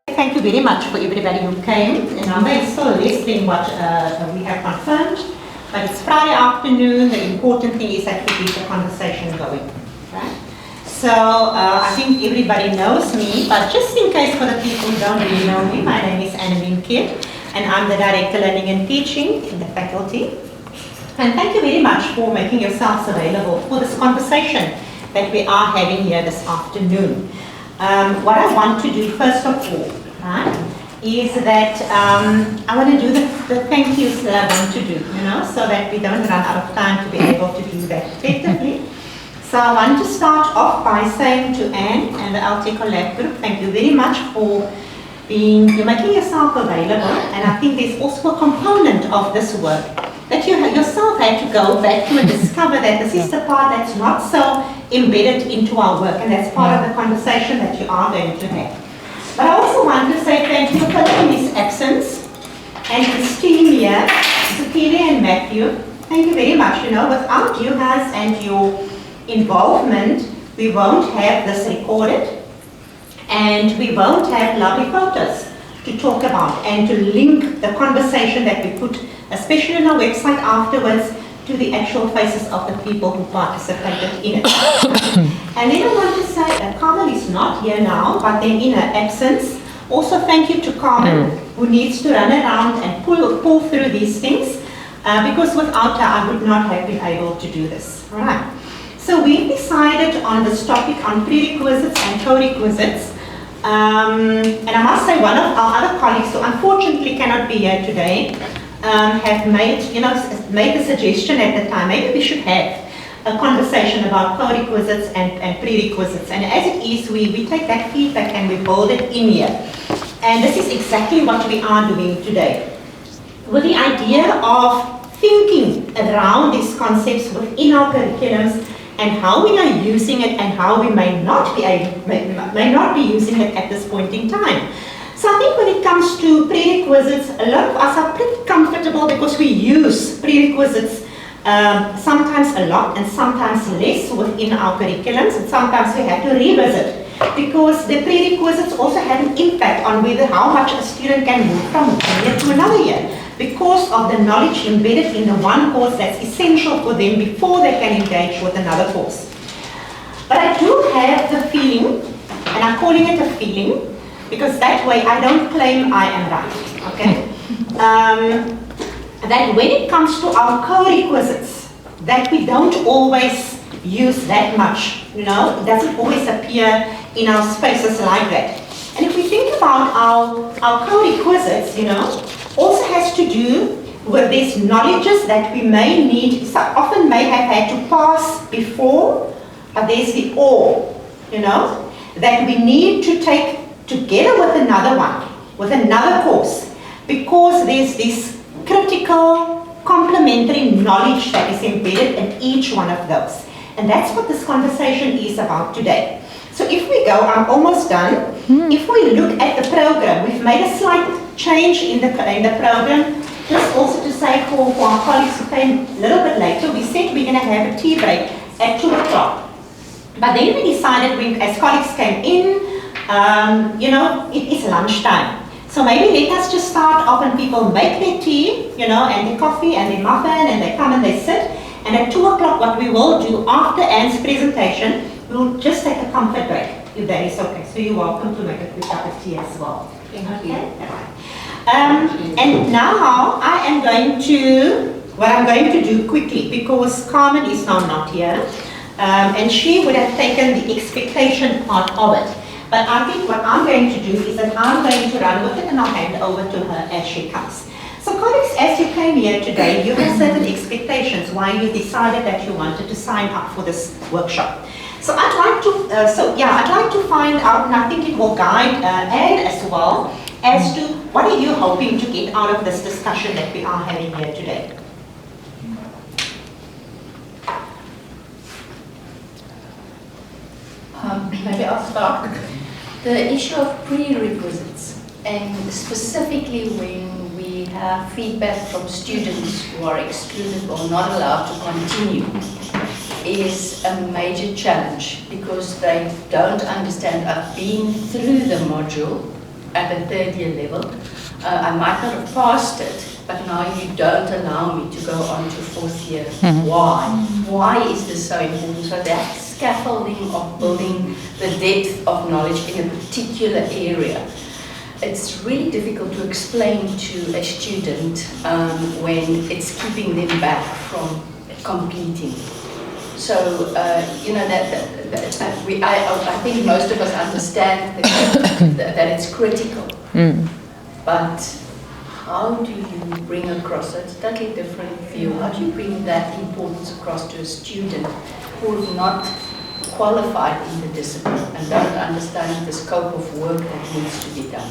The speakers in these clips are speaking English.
Thank you very much for everybody who came. The number is still less than what we have confirmed, but it's Friday afternoon. The important thing is that we keep the conversation going. Right? So I think everybody knows me, but just in case for the people who don't really know me, my name is Anne Mart, and I'm the Director Learning and Teaching in the faculty. And thank you very much for making yourselves available for this conversation that we are having here this afternoon. What I want to do first of all, right, is that I want to do the thank yous that I want to do, so that we don't run out of time to be able to do that effectively. So I want to start off by saying to Anne and the LTCollab group, thank you very much for you're making yourself available, and I think there's also a component of this work that you yourself had to go back to and discover that this is the part that's not so embedded into our work, and that's part of the conversation that you are going to have. But I also want to say thank you for filling his absence, and his team here, Sophia and Matthew. Thank you very much. Without you guys and your involvement, we won't have this recorded, and we won't have lovely photos to talk about and to link the conversation that we put, especially on our website afterwards, to the actual faces of the people who participated in it. And then I want to say that Carmel is not here now, but then in her absence, also thank you to Carmel, who needs to run around and pull through these things, because without her I would not have been able to do this. All right. So we decided on this topic on prerequisites and co-requisites. And I must say one of our other colleagues who unfortunately cannot be here today have made the suggestion at the time, maybe we should have a conversation about co-requisites and prerequisites. And as it is, we take that feedback and we build it in here. And this is exactly what we are doing today. With the idea of thinking around these concepts within our curriculums, and how we are using it and how we may not be using it at this point in time. So I think when it comes to prerequisites, a lot of us are pretty comfortable because we use prerequisites sometimes a lot and sometimes less within our curriculums, and sometimes we have to revisit because the prerequisites also have an impact on how much a student can move from one year to another year, because of the knowledge embedded in the one course that's essential for them before they can engage with another course. But I do have the feeling, and I'm calling it a feeling, because that way I don't claim I am right, okay? That when it comes to our co-requisites, that we don't always use that much, it doesn't always appear in our spaces like that. And if we think about our co-requisites, also has to do with these knowledges that we may need, often may have had to pass before, but there's the or, that we need to take together with another one, with another course, because there's this critical, complementary knowledge that is embedded in each one of those. And that's what this conversation is about today. So if we go, I'm almost done. If we look at the program, we've made a slight change in the program. Just also to say for our colleagues who came a little bit later, we said we're going to have a tea break at 2 o'clock. But then we decided, as colleagues came in, it is lunchtime. So maybe let us just start off and people make their tea, and their coffee and their muffin, and they come and they sit. And at 2 o'clock, what we will do after Anne's presentation, we'll just take a comfort break, if that is okay. So you're welcome to make a quick cup of tea as well. Okay? And now I'm going to do quickly, because Carmen is now not here, and she would have taken the expectation part of it. But I think what I'm going to do is that I'm going to run with it and I'll hand over to her as she comes. So colleagues, as you came here today, you have certain expectations why you decided that you wanted to sign up for this workshop. So I'd like to find out, and I think it will guide Anne as well, as to what are you hoping to get out of this discussion that we are having here today. Maybe I'll start. The issue of prerequisites, and specifically when we have feedback from students who are excluded or not allowed to continue is a major challenge because they don't understand. I've been through the module at the 3rd year level. I might not have passed it, but now you don't allow me to go on to 4th year. Why? Why is this so important? So that scaffolding of building the depth of knowledge in a particular area, it's really difficult to explain to a student when it's keeping them back from completing. So, you know, I think most of us understand that it's critical. But how do you bring across, it's a totally different view, how do you bring that importance across to a student who is not qualified in the discipline and don't understand the scope of work that needs to be done?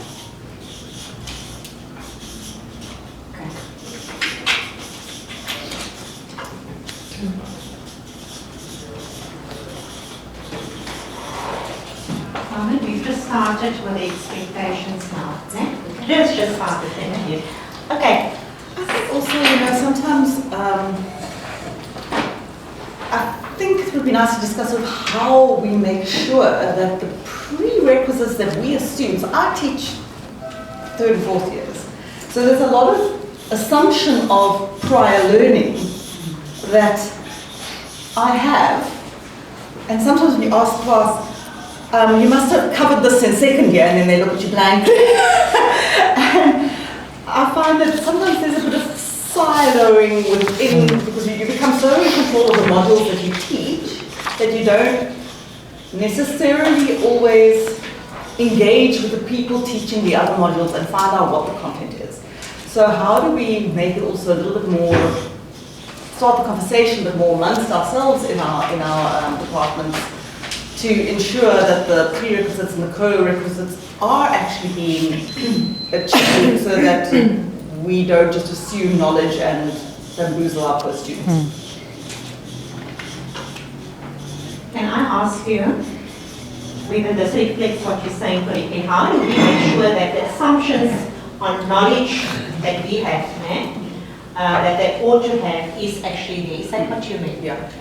We've just started with the expectations now. Just started, thank you. Okay. I think also, you know, sometimes I think it would be nice to discuss sort of how we make sure that the prerequisites that we assume, so I teach 3rd and 4th years, so there's a lot of assumption of prior learning that I have, and sometimes when you ask class, you must have covered this in 2nd year, and then they look at you blankly. And I find that sometimes there's a bit of siloing within, because you become so in control of the modules that you teach, that you don't necessarily always engage with the people teaching the other modules and find out what the content is. So how do we make it also a little bit more, start the conversation a bit more amongst ourselves in our departments, to ensure that the prerequisites and the co-requisites are actually being achieved, so that we don't just assume knowledge and bamboozle our first students. Can I ask you, whether this reflects what you're saying correctly, how do we make sure that the assumptions on knowledge that we have, that they ought to have, is actually there? Is that what you mean? Yeah.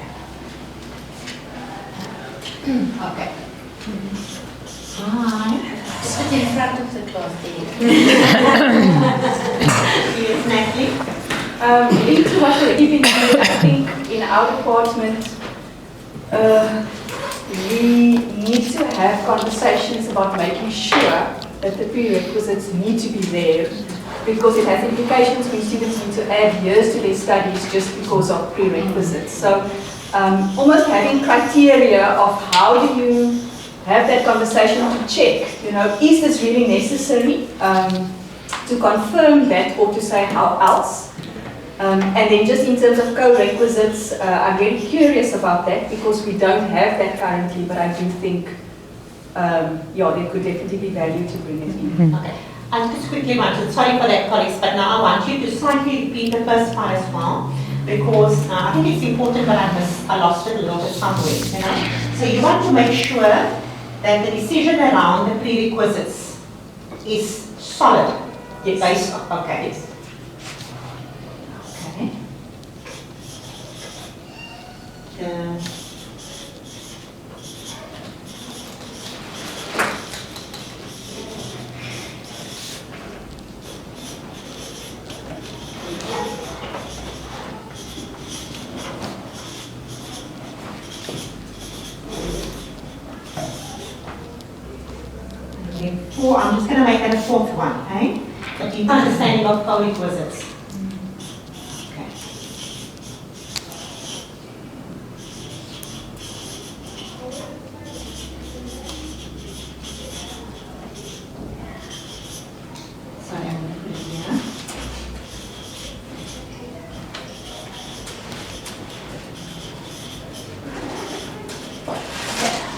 Okay. Hi. Sit in front of the class there. Yes, Natalie? Linked to what we're even doing, I think in our department, we need to have conversations about making sure that the prerequisites need to be there, because it has implications when students need to add years to their studies just because of prerequisites. So almost having criteria of how do you have that conversation to check, you know, is this really necessary, to confirm that, or to say how else. And then just in terms of co-requisites, I'm very curious about that, because we don't have that currently, but I do think, yeah, there could definitely be value to bring it in. Okay. I just quickly want to, sorry for that, colleagues, but now I want you to slightly repeat the first part as well, because I think it's important, but I lost it a little bit somewhere, you know. So you want to make sure that the decision around the prerequisites is solid. Yes. Based on, okay. Yes. Okay. Four, I'm just going to make that a 4th one, okay? The deep understanding of co-requisites. Okay. Sorry, I'm going to put it here.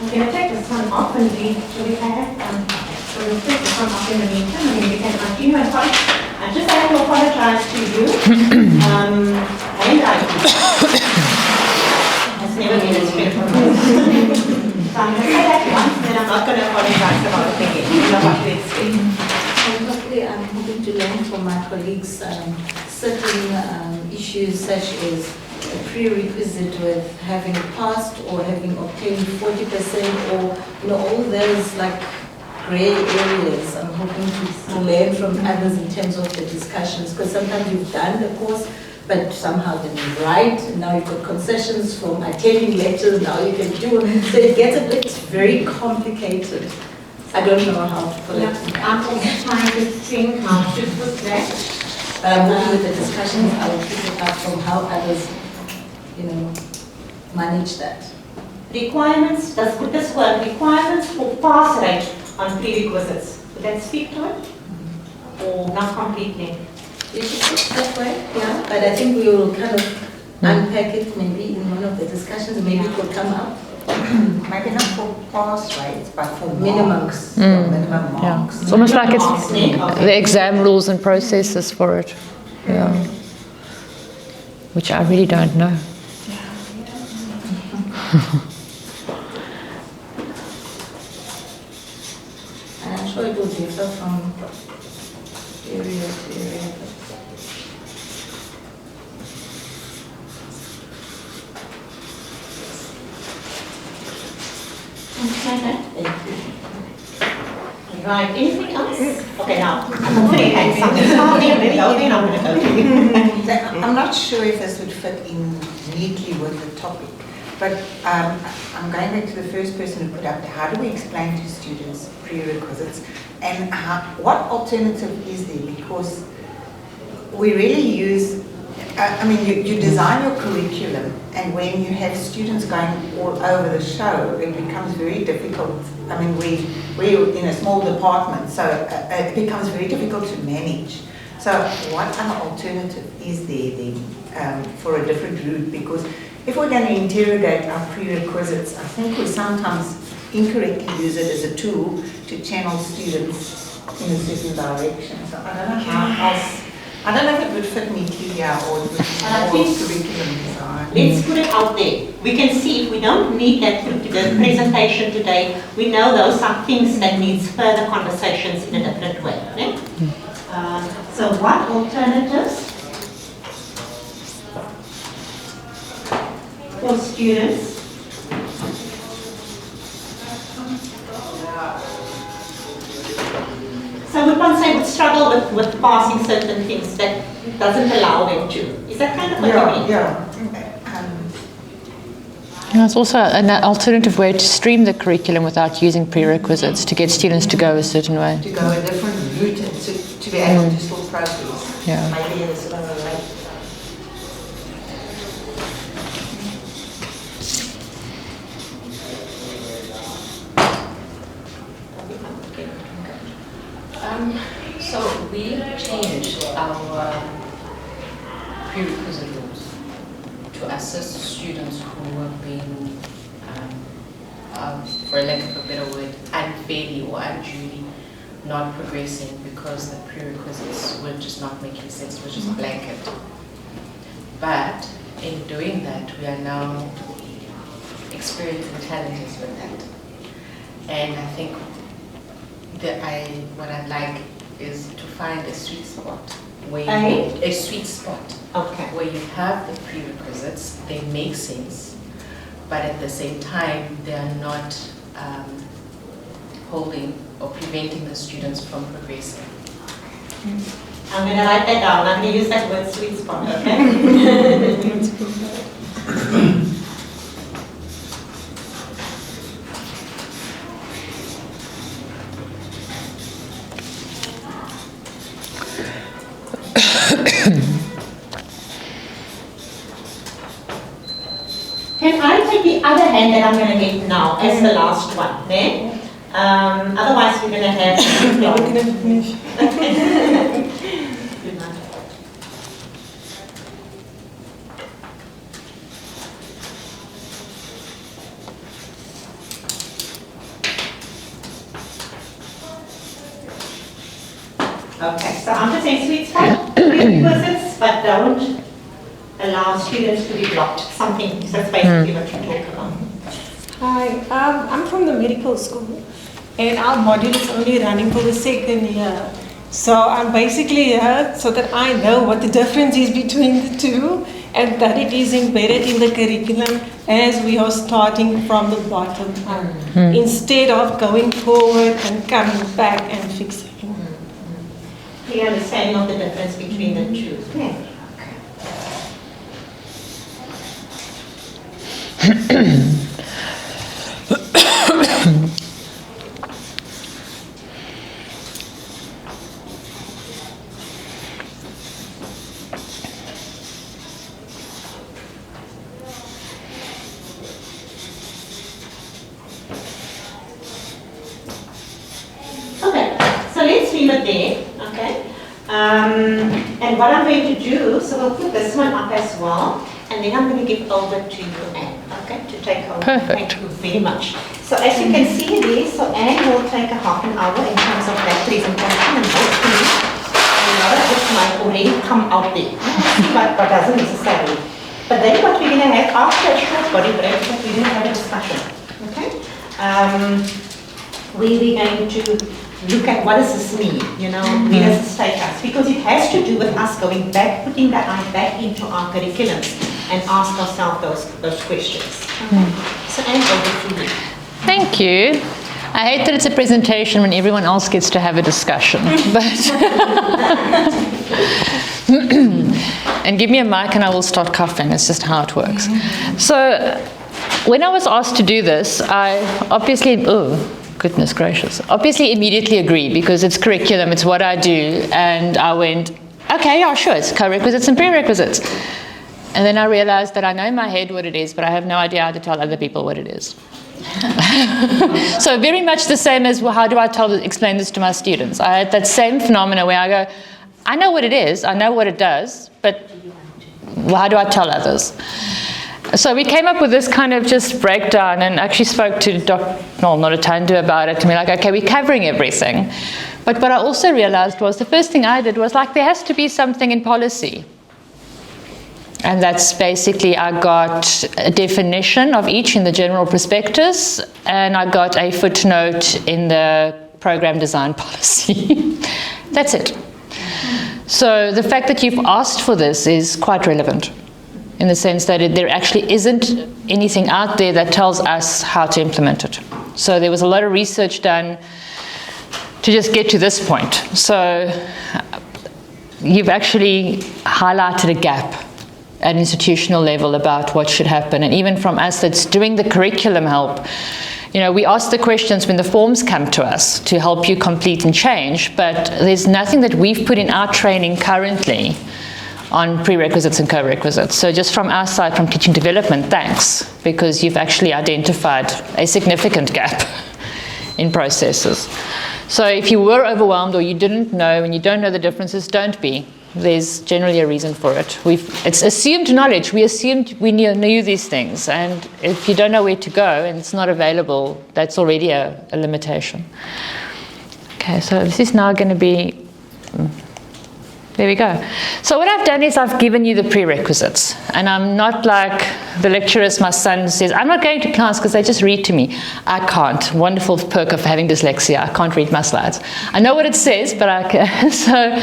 I'm going to take this one off and we have so we'll take this one off in the meantime, and then we can continue. I just have to apologize to you. And I has never been a straight for me. So I'm going to say that once, then I'm not going to apologize about it again. You know what to expect. And hopefully I'm hoping to learn from my colleagues certain issues such as prerequisite with having passed or having obtained 40% or, all those like grey areas. I'm hoping to learn from others in terms of the discussions, because sometimes you've done the course but somehow didn't write, and now you've got concessions from attending lectures, now you can do it. So it gets a bit very complicated. I don't know how to put it. I'm also trying to think how to put that. But I'm hoping with the discussions, I will pick it up from how others, manage that. Requirements, let's put this word, requirements for pass rate on prerequisites. Would that speak to it? Or not completely? You should put it that way, yeah. But I think we will kind of unpack it maybe in one of the discussions, maybe it will come up. Maybe not for pass rates, but for Minimums. minimum Yeah. marks. It's almost like it's Okay. the exam rules and processes for it. Yeah. Which I really don't know. And I'm sure it will differ from area to area. Right, anything else? Okay, now, I'm putting in something. Maybe I'm going to go to I'm not sure if this would fit in neatly with the topic, but I'm going back to the first person who put up there. How do we explain to students prerequisites, and what alternative is there? Because we really use, you design your curriculum, and when you have students going all over the show, it becomes very difficult. We're in a small department, so it becomes very difficult to manage. So what other alternative is there then for a different route? Because if we're going to interrogate our prerequisites, I think we sometimes incorrectly use it as a tool to channel students in a certain direction. So I don't know how else. I don't know if it would fit neatly here or it would be more curriculum design. Let's put it out there. We can see if we don't need that through to the presentation today, we know those are things that needs further conversations in a different way. Okay? So what alternatives for students So would one say would struggle with passing certain things that doesn't allow them to? Is that kind of what you mean? Yeah. Yeah, it's also an alternative way to stream the curriculum without using prerequisites to get students to go a certain way. To go a different route and to be able to still progress. Yeah. Maybe at a slower rate. So we changed our prerequisite rules to assist students who have been, for lack of a better word, unfairly or unduly not progressing because the prerequisites were just not making sense, which is a blanket. But in doing that, we are now experiencing challenges with that. And I think what I'd like is to find a sweet spot where a sweet spot where you have the prerequisites, they make sense, but at the same time they are not holding or preventing the students from progressing. I'm going to write that down. I'm going to use that word sweet spot, okay? Can I take the other hand that I'm going to get now as the last one? Eh? Otherwise, we're going to have. Okay, so I'm just saying sweet spot, prerequisites, but don't allow students to be blocked. Something, that's basically what you talk about. Hi, I'm from the medical school and our module is only running for the second year. So I'm basically here so that I know what the difference is between the two and that it is embedded in the curriculum as we are starting from the bottom up, instead of going forward and coming back and fixing. Clear understanding of the difference between the two. Yeah. Okay, so let's leave it there, okay? And what I'm going to do, so we'll put this one up as well, and then I'm going to give over to you, Anne, okay, to take over. Perfect. Thank you very much. So as you can see there, so Anne will take a half an hour in terms of that presentation, and hopefully a lot of it might already come out there. See what doesn't necessarily. But then what we're going to have after a short body break, we're going to have a discussion, okay? Where we're going to look at what does this mean, you know, where does this take us? Because it has to do with us going back, putting that eye back into our curriculums and ask ourselves those questions. Okay? So Anne, over to you. Thank you. I hate that it's a presentation when everyone else gets to have a discussion, but and give me a mic and I will start coughing. It's just how it works. So when I was asked to do this, I obviously, goodness gracious, obviously immediately agreed because it's curriculum, it's what I do, and I went, okay, yeah, sure, it's co-requisites and prerequisites. And then I realized that I know in my head what it is, but I have no idea how to tell other people what it is. So very much the same as, well, how do I explain this to my students? I had that same phenomena where I go, I know what it is, I know what it does, but how do I tell others? So we came up with this kind of just breakdown and actually spoke to not Atandu about it, and we're like, okay, we're covering everything. But what I also realized was the first thing I did was like, there has to be something in policy. And that's basically, I got a definition of each in the general prospectus, and I got a footnote in the program design policy. That's it. So the fact that you've asked for this is quite relevant, in the sense that there actually isn't anything out there that tells us how to implement it. So there was a lot of research done to just get to this point. So you've actually highlighted a gap at institutional level about what should happen. And even from us that's doing the curriculum help, you know, we ask the questions when the forms come to us to help you complete and change, but there's nothing that we've put in our training currently on prerequisites and co-requisites. So just from our side, from teaching development, thanks, because you've actually identified a significant gap in processes. So if you were overwhelmed or you didn't know and you don't know the differences, don't be. There's generally a reason for it. It's assumed knowledge. We assumed we knew these things, and if you don't know where to go and it's not available, that's already a limitation. Okay, so this is now going to be... There we go. So what I've done is I've given you the prerequisites, and I'm not like the lecturers. My son says, I'm not going to class because they just read to me. I can't. Wonderful perk of having dyslexia. I can't read my slides. I know what it says, but I can. So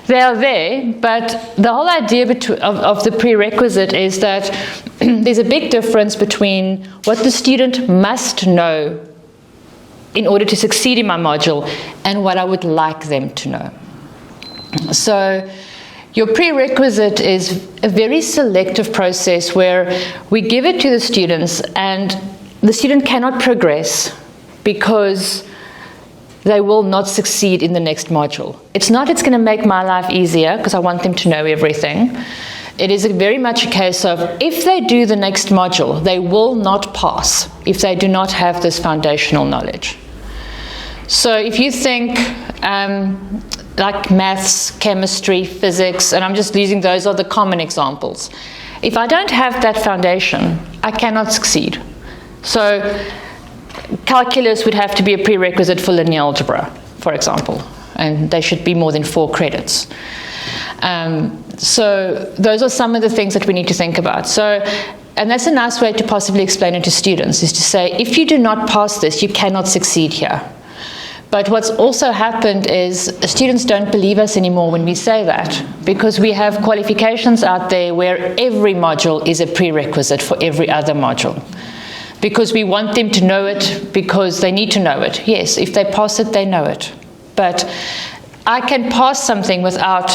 they are there, but the whole idea of the prerequisite is that there's a big difference between what the student must know in order to succeed in my module and what I would like them to know. So your prerequisite is a very selective process where we give it to the students and the student cannot progress because they will not succeed in the next module. It's not it's going to make my life easier because I want them to know everything. It is very much a case of if they do the next module, they will not pass if they do not have this foundational knowledge. So if you think like maths, chemistry, physics, and I'm just using those are the common examples. If I don't have that foundation, I cannot succeed. So calculus would have to be a prerequisite for linear algebra, for example, and they should be more than 4 credits. So those are some of the things that we need to think about. So, and that's a nice way to possibly explain it to students, is to say, if you do not pass this, you cannot succeed here. But what's also happened is students don't believe us anymore when we say that, because we have qualifications out there where every module is a prerequisite for every other module. Because we want them to know it, because they need to know it. Yes, if they pass it, they know it. But I can pass something without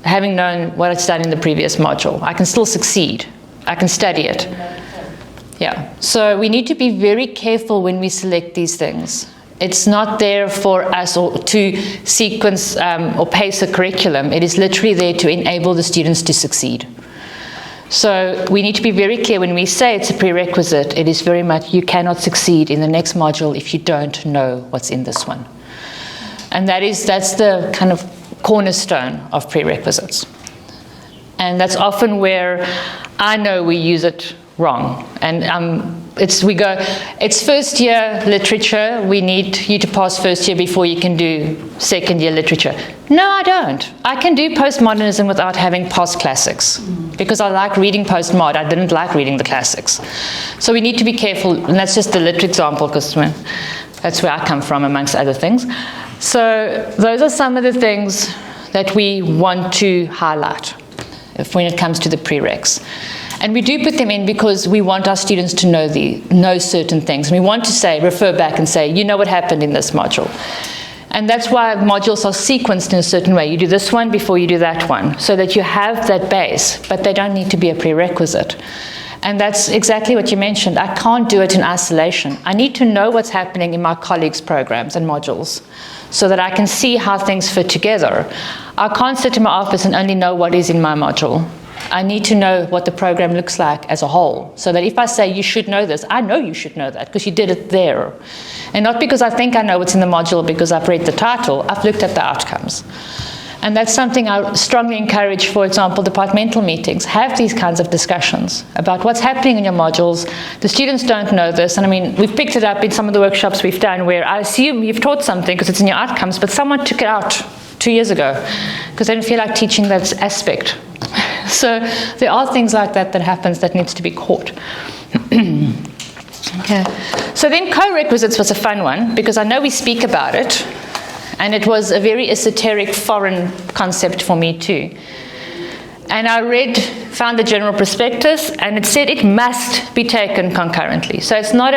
having known what it's done in the previous module. I can still succeed. I can study it. Yeah. So we need to be very careful when we select these things. It's not there for us to sequence or pace a curriculum. It is literally there to enable the students to succeed. So we need to be very clear when we say it's a prerequisite. It is very much you cannot succeed in the next module if you don't know what's in this one. And that's the kind of cornerstone of prerequisites. And that's often where I know we use it wrong. And it's first year literature. We need you to pass first year before you can do second year literature. No, I don't. I can do postmodernism without having passed classics, because I like reading postmod. I didn't like reading the classics. So we need to be careful, and that's just the lit example, because that's where I come from, amongst other things. So those are some of the things that we want to highlight when it comes to the prereqs. And we do put them in because we want our students to know certain things. And we want to refer back and say, you know what happened in this module. And that's why modules are sequenced in a certain way. You do this one before you do that one, so that you have that base, but they don't need to be a prerequisite. And that's exactly what you mentioned. I can't do it in isolation. I need to know what's happening in my colleagues' programs and modules so that I can see how things fit together. I can't sit in my office and only know what is in my module. I need to know what the program looks like as a whole, so that if I say you should know this, I know you should know that because you did it there. And not because I think I know what's in the module because I've read the title, I've looked at the outcomes. And that's something I strongly encourage, for example, departmental meetings. Have these kinds of discussions about what's happening in your modules. The students don't know this, and I mean, we've picked it up in some of the workshops we've done where I assume you've taught something because it's in your outcomes, but someone took it out 2 years ago because they didn't feel like teaching that aspect. So there are things like that happens that needs to be caught. Okay. So then co-requisites was a fun one because I know we speak about it, and it was a very esoteric foreign concept for me too. And I found the general prospectus, and it said it must be taken concurrently. So it's not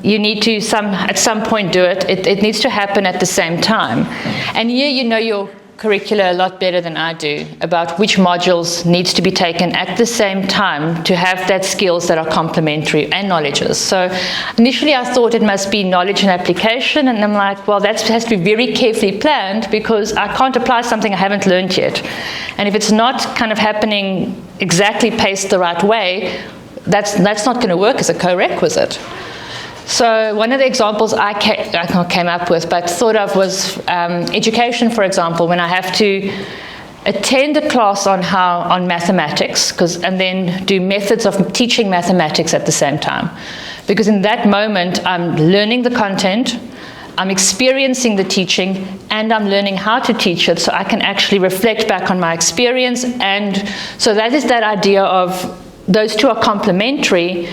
you need to at some point do it. It needs to happen at the same time. And here you know your curricula a lot better than I do about which modules needs to be taken at the same time to have that skills that are complementary and knowledges. So initially I thought it must be knowledge and application, and I'm like, well, that has to be very carefully planned because I can't apply something I haven't learned yet. And if it's not kind of happening exactly paced the right way, that's not going to work as a co-requisite. So one of the examples I came up with, but thought of was education, for example, when I have to attend a class on mathematics, and then do methods of teaching mathematics at the same time. Because in that moment, I'm learning the content, I'm experiencing the teaching, and I'm learning how to teach it, so I can actually reflect back on my experience. And so that is that idea of those two are complementary,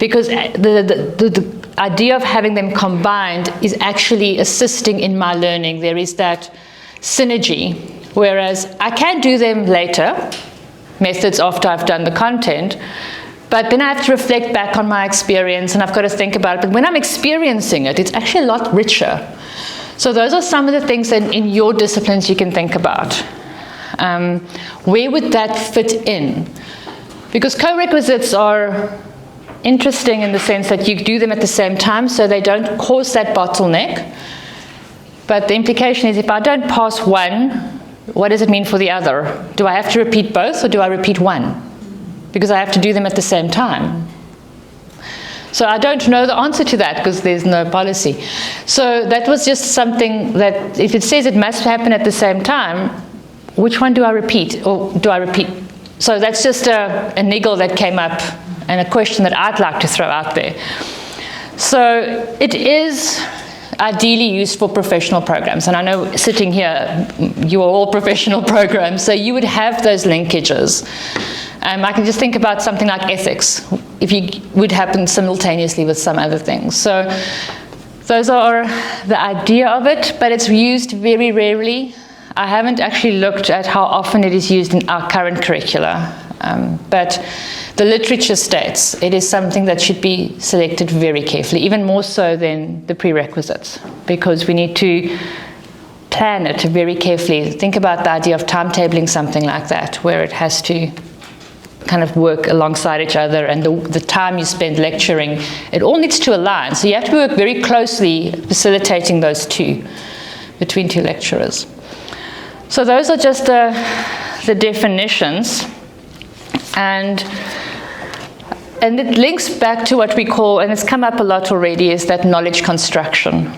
because the idea of having them combined is actually assisting in my learning. There is that synergy, whereas I can do them later, methods after I've done the content, but then I have to reflect back on my experience and I've got to think about it. But when I'm experiencing it, it's actually a lot richer. So those are some of the things that in your disciplines you can think about. Where would that fit in? Because co-requisites are interesting in the sense that you do them at the same time so they don't cause that bottleneck. But the implication is if I don't pass one, what does it mean for the other? Do I have to repeat both or do I repeat one? Because I have to do them at the same time. So I don't know the answer to that because there's no policy. So that was just something that if it says it must happen at the same time, which one do I repeat? Or do I repeat? So that's just a niggle that came up and a question that I'd like to throw out there. So it is ideally used for professional programs. And I know sitting here, you are all professional programs, so you would have those linkages. I can just think about something like ethics, if you would happen simultaneously with some other things. So those are the idea of it, but it's used very rarely. I haven't actually looked at how often it is used in our current curricula, but the literature states it is something that should be selected very carefully, even more so than the prerequisites, because we need to plan it very carefully. Think about the idea of timetabling something like that, where it has to kind of work alongside each other, and the time you spend lecturing, it all needs to align. So you have to work very closely facilitating those two, between two lecturers. So those are just the definitions, and it links back to what we call, and it's come up a lot already, is that knowledge construction.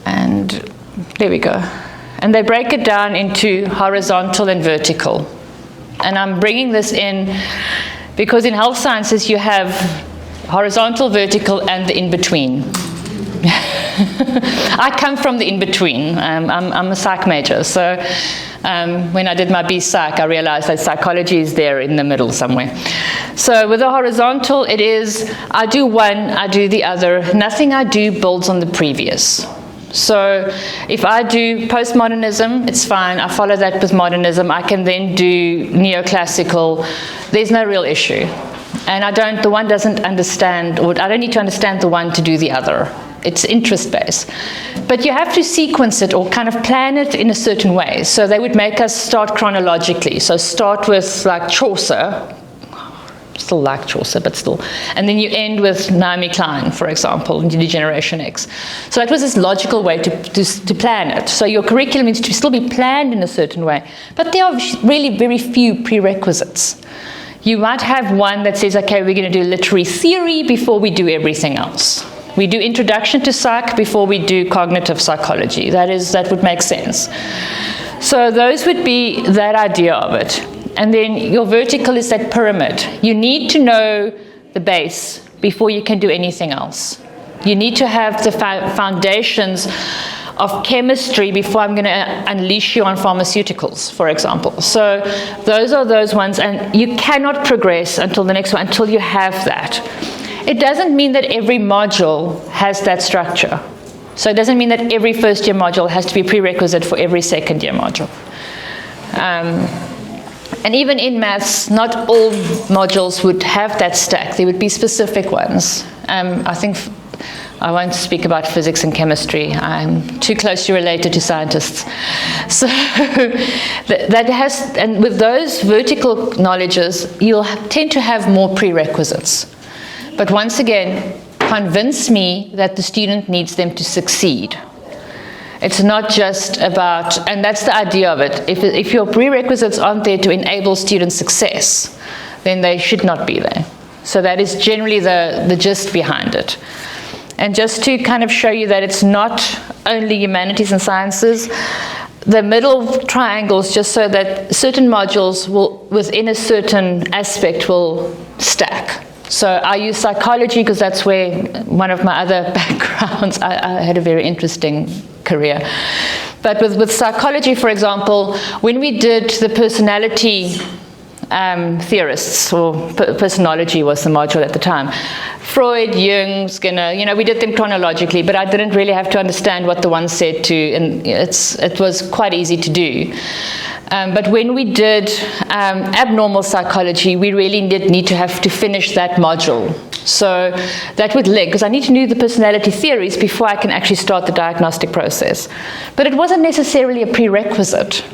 And there we go. And they break it down into horizontal and vertical. And I'm bringing this in because in health sciences you have horizontal, vertical, and the in-between. I come from the in-between. I'm a psych major, so when I did my B-Psych, I realized that psychology is there in the middle somewhere. So with the horizontal, it is, I do one, I do the other. Nothing I do builds on the previous. So if I do postmodernism, it's fine. I follow that with modernism. I can then do neoclassical. There's no real issue. And the one doesn't understand, or I don't need to understand the one to do the other. It's interest-based. But you have to sequence it or kind of plan it in a certain way. So they would make us start chronologically. So start with like Chaucer. Still like Chaucer, but still. And then you end with Naomi Klein, for example, in Generation X. So that was this logical way to plan it. So your curriculum needs to still be planned in a certain way. But there are really very few prerequisites. You might have one that says, okay, we're going to do literary theory before we do everything else. We do introduction to psych before we do cognitive psychology. That would make sense. So those would be that idea of it. And then your vertical is that pyramid. You need to know the base before you can do anything else. You need to have the foundations of chemistry before I'm going to unleash you on pharmaceuticals, for example. So those are those ones, and you cannot progress until the next one, until you have that. It doesn't mean that every module has that structure. So it doesn't mean that every first-year module has to be a prerequisite for every second-year module. And even in maths, not all modules would have that stack. There would be specific ones. I think I won't speak about physics and chemistry. I'm too closely related to scientists. So and with those vertical knowledges, you'll tend to have more prerequisites. But once again, convince me that the student needs them to succeed. It's not just about, and that's the idea of it. If your prerequisites aren't there to enable student success, then they should not be there. So that is generally the gist behind it. And just to kind of show you that it's not only humanities and sciences, the middle triangles, just so that certain modules will, within a certain aspect, will stack. So I use psychology because that's where one of my other backgrounds, I had a very interesting career. But with psychology, for example, when we did the personality theorists, or personology was the module at the time, Freud, Jung, Skinner, we did them chronologically, but I didn't really have to understand what the one said to, and it was quite easy to do. But when we did abnormal psychology, we really did need to have to finish that module. So that would link, because I need to know the personality theories before I can actually start the diagnostic process. But it wasn't necessarily a prerequisite.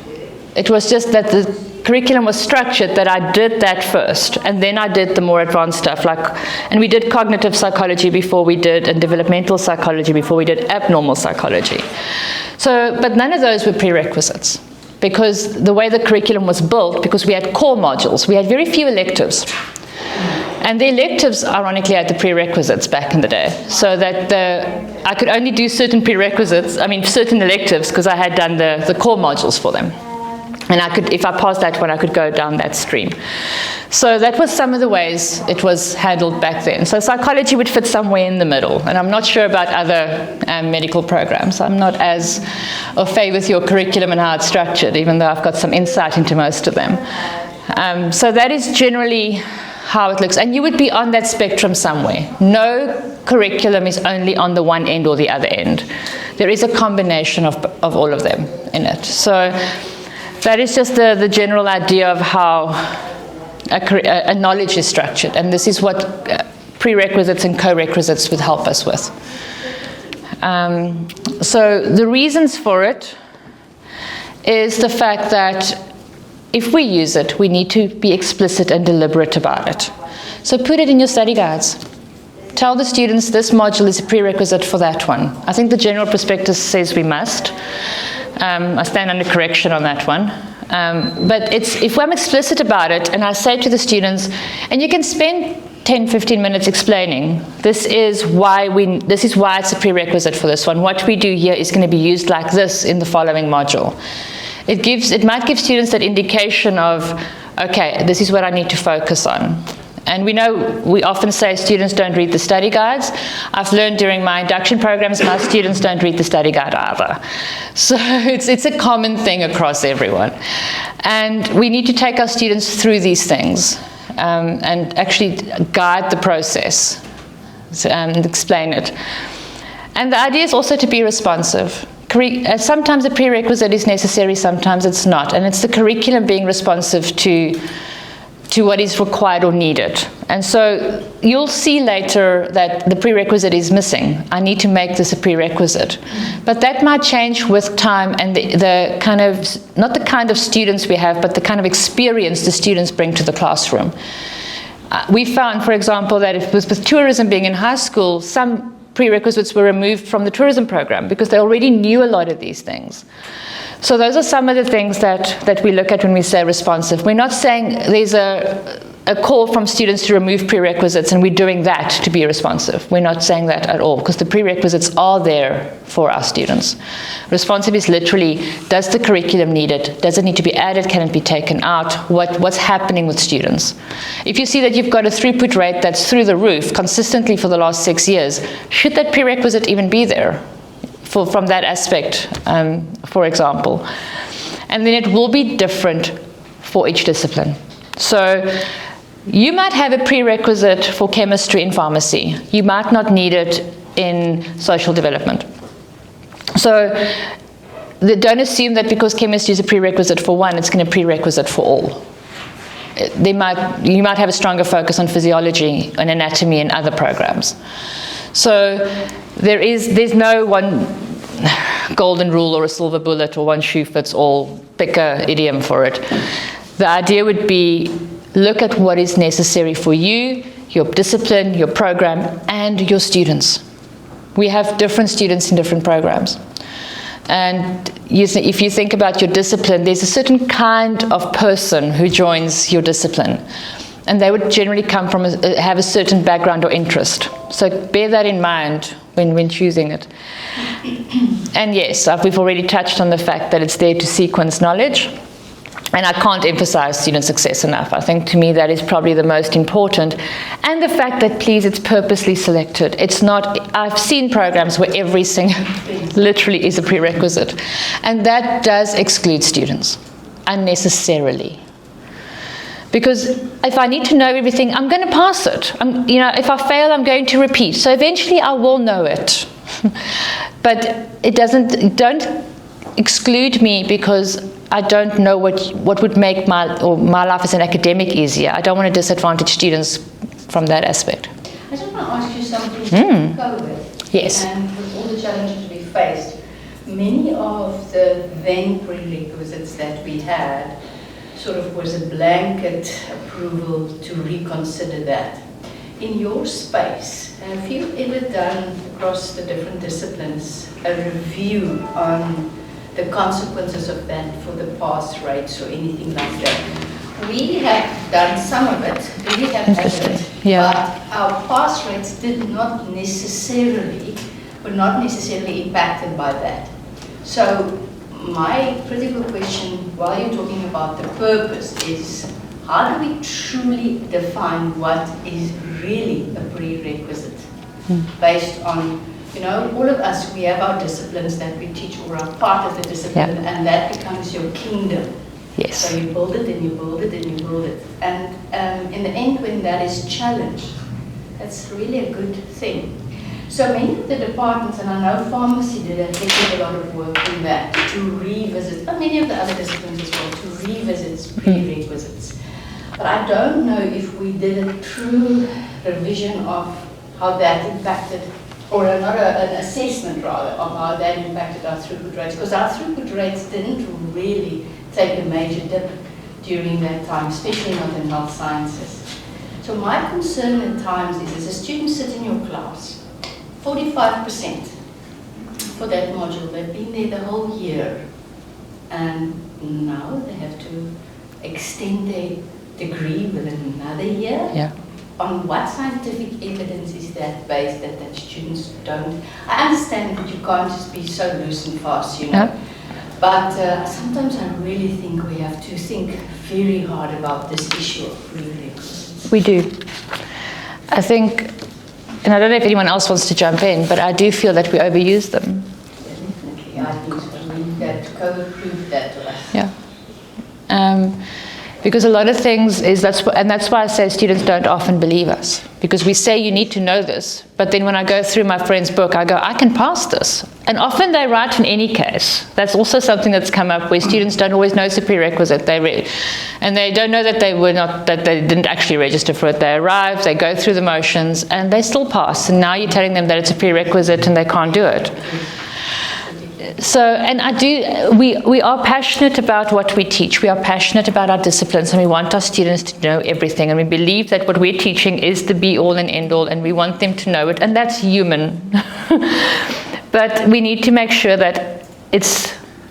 It was just that the curriculum was structured that I did that first, and then I did the more advanced stuff. And we did cognitive psychology before we did, and developmental psychology before we did abnormal psychology. So, but none of those were prerequisites, because the way the curriculum was built, because we had core modules, we had very few electives. And the electives, ironically, had the prerequisites back in the day. So that I could only do certain certain electives, because I had done the core modules for them. And I could, if I passed that one, I could go down that stream. So that was some of the ways it was handled back then. So psychology would fit somewhere in the middle. And I'm not sure about other medical programs. I'm not as au fait with your curriculum and how it's structured, even though I've got some insight into most of them. So that is generally how it looks. And you would be on that spectrum somewhere. No curriculum is only on the one end or the other end. There is a combination of all of them in it. So that is just the general idea of how a knowledge is structured. And this is what prerequisites and co-requisites would help us with. So the reasons for it is the fact that if we use it, we need to be explicit and deliberate about it. So put it in your study guides. Tell the students this module is a prerequisite for that one. I think the general prospectus says we must. I stand under correction on that one. But if I'm explicit about it and I say to the students, and you can spend 10, 15 minutes explaining, this is why it's a prerequisite for this one. What we do here is going to be used like this in the following module. It might give students that indication of, okay, this is what I need to focus on. And we often say students don't read the study guides. I've learned during my induction programs, my students don't read the study guide either. So it's a common thing across everyone. And we need to take our students through these things and actually guide the process and explain it. And the idea is also to be responsive. Sometimes a prerequisite is necessary, sometimes it's not. And it's the curriculum being responsive to what is required or needed. And so you'll see later that the prerequisite is missing. I need to make this a prerequisite. But that might change with time and the kind of, not the kind of students we have, but the kind of experience the students bring to the classroom. We found, for example, that if it was with tourism being in high school, some prerequisites were removed from the tourism program because they already knew a lot of these things. So those are some of the things that we look at when we say responsive. We're not saying there's a call from students to remove prerequisites and we're doing that to be responsive. We're not saying that at all because the prerequisites are there for our students. Responsive is literally, does the curriculum need it? Does it need to be added? Can it be taken out? What's happening with students? If you see that you've got a throughput rate that's through the roof consistently for the last 6 years, should that prerequisite even be there? From that aspect, for example. And then it will be different for each discipline. So you might have a prerequisite for chemistry in pharmacy. You might not need it in social development. So don't assume that because chemistry is a prerequisite for one, it's going to be a prerequisite for all. You might have a stronger focus on physiology and anatomy in other programs. So there's no one golden rule or a silver bullet or one shoe fits all, pick a idiom for it. The idea would be look at what is necessary for you, your discipline, your program, and your students. We have different students in different programs. And if you think about your discipline, there's a certain kind of person who joins your discipline. And they would generally come from have a certain background or interest. So bear that in mind when choosing it. And yes, we've already touched on the fact that it's there to sequence knowledge. And I can't emphasize student success enough. I think to me that is probably the most important. And the fact that, please, it's purposely selected. It's not, I've seen programs where everything literally is a prerequisite. And that does exclude students unnecessarily. Because if I need to know everything, I'm going to pass it. If I fail, I'm going to repeat. So eventually I will know it. But don't exclude me because I don't know what would make my life as an academic easier. I don't want to disadvantage students from that aspect. I just want to ask you something with COVID. Yes. And with all the challenges we faced, many of the then prerequisites that we had sort of was a blanket approval to reconsider that. In your space, have you ever done across the different disciplines a review on the consequences of that for the pass rates or anything like that? We have done some of it, we have had it, but our pass rates were not necessarily impacted by that. So my critical question, while you're talking about the purpose, is how do we truly define what is really a prerequisite? Based on, all of us, we have our disciplines that we teach or are part of the discipline, and that becomes your kingdom. Yes. So you build it and you build it and you build it. And in the end, when that is challenged, that's really a good thing. So many of the departments, and I know pharmacy did a lot of work in that, to revisit, but many of the other disciplines as well, to revisit prerequisites. But I don't know if we did a true revision of how that impacted, or not an assessment rather, of how that impacted our throughput rates, because our throughput rates didn't really take a major dip during that time, especially not in health sciences. So my concern at times is, as a student sits in your class, 45% for that module, they've been there the whole year, and now they have to extend their degree with another year? Yeah. On what scientific evidence is that based that students don't? I understand that you can't just be so loose and fast, you know. Yeah. But sometimes I really think we have to think very hard about this issue of prerequisites. We do. I think, and I don't know if anyone else wants to jump in, but I do feel that we overuse them. Definitely, I think so. That COVID proved that to us. Yeah. Because a lot of things is that's why I say students don't often believe us, because we say you need to know this, but then when I go through my friend's book, I go, I can pass this, and often they write in any case. That's also something that's come up where students don't always know it's a prerequisite. And they don't know that they didn't actually register for it. They arrive, they go through the motions, and they still pass. And now you're telling them that it's a prerequisite and they can't do it. So, and we are passionate about what we teach. We are passionate about our disciplines, and we want our students to know everything. And we believe that what we're teaching is the be-all and end-all, and we want them to know it, and that's human. But we need to make sure that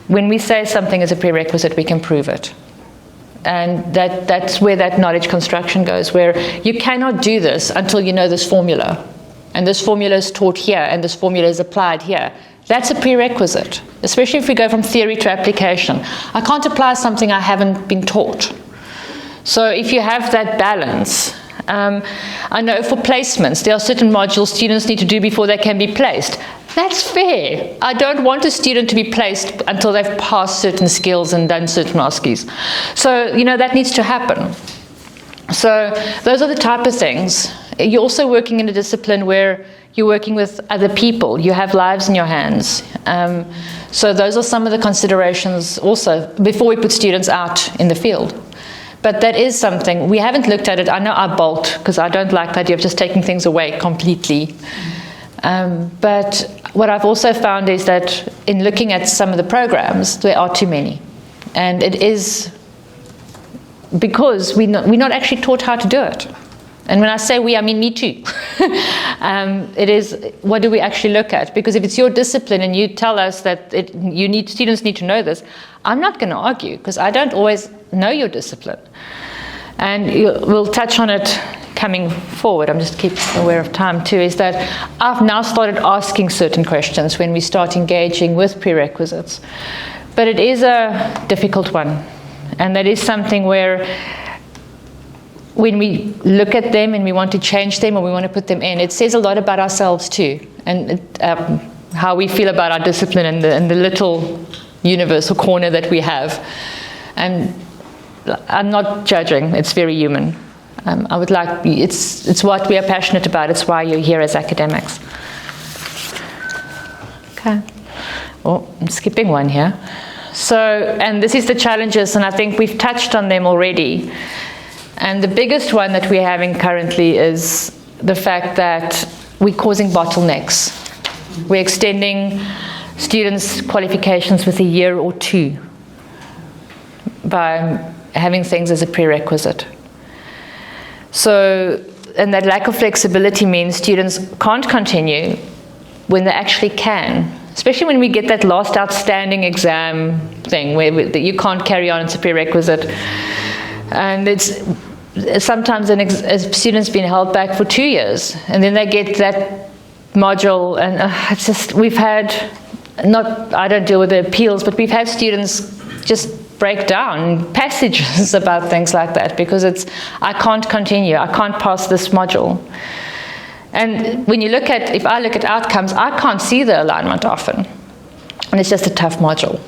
when we say something is a prerequisite, we can prove it. And that's where that knowledge construction goes, where you cannot do this until you know this formula. And this formula is taught here, and this formula is applied here. That's a prerequisite, especially if we go from theory to application. I can't apply something I haven't been taught. So if you have that balance, I know for placements, there are certain modules students need to do before they can be placed. That's fair. I don't want a student to be placed until they've passed certain skills and done certain OSCEs. So, that needs to happen. So those are the type of things. You're also working in a discipline where you're working with other people. You have lives in your hands. So those are some of the considerations also before we put students out in the field. But that is something. We haven't looked at it. I know I bolt because I don't like the idea of just taking things away completely. But what I've also found is that in looking at some of the programs, there are too many. And it is because we're not actually taught how to do it. And when I say we, I mean me too. It is, what do we actually look at? Because if it's your discipline and you tell us that students need to know this, I'm not going to argue because I don't always know your discipline. And we'll touch on it coming forward. I'm just keep aware of time too, is that I've now started asking certain questions when we start engaging with prerequisites. But it is a difficult one. And that is something where when we look at them and we want to change them or we want to put them in, it says a lot about ourselves too, and how we feel about our discipline and the little universe or corner that we have. And I'm not judging, it's very human. I would like, it's what we are passionate about, it's why you're here as academics. Okay. Oh, I'm skipping one here. So, and this is the challenges, and I think we've touched on them already. And the biggest one that we're having currently is the fact that we're causing bottlenecks. We're extending students' qualifications with a year or two by having things as a prerequisite. So, and that lack of flexibility means students can't continue when they actually can. Especially when we get that last outstanding exam thing where you can't carry on, it's a prerequisite. And it's sometimes a student's been held back for 2 years, and then they get that module, and it's just, we've had, I don't deal with the appeals, but we've had students just break down passages about things like that because I can't continue, I can't pass this module. And when you if I look at outcomes, I can't see the alignment often. And it's just a tough module.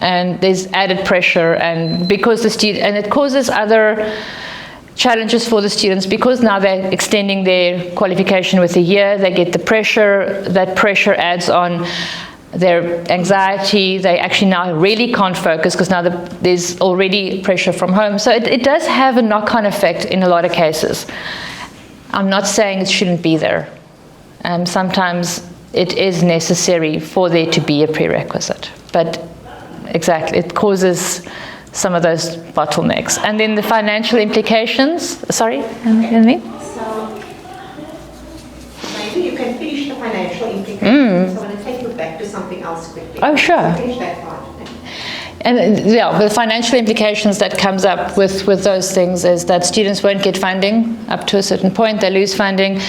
and there's added pressure, and because the student, and it causes other challenges for the students, because now they're extending their qualification with a year, they get the pressure, that pressure adds on their anxiety, they actually now really can't focus because now there's already pressure from home. So it does have a knock-on effect in a lot of cases. I'm not saying it shouldn't be there. Sometimes it is necessary for there to be a prerequisite, but exactly, it causes some of those bottlenecks. And then the financial implications, sorry, Anne? So maybe you can finish the financial implications. So I want to take you back to something else quickly. Oh, sure. So finish that part. And yeah, the financial implications that comes up with those things is that students won't get funding up to a certain point. They lose funding.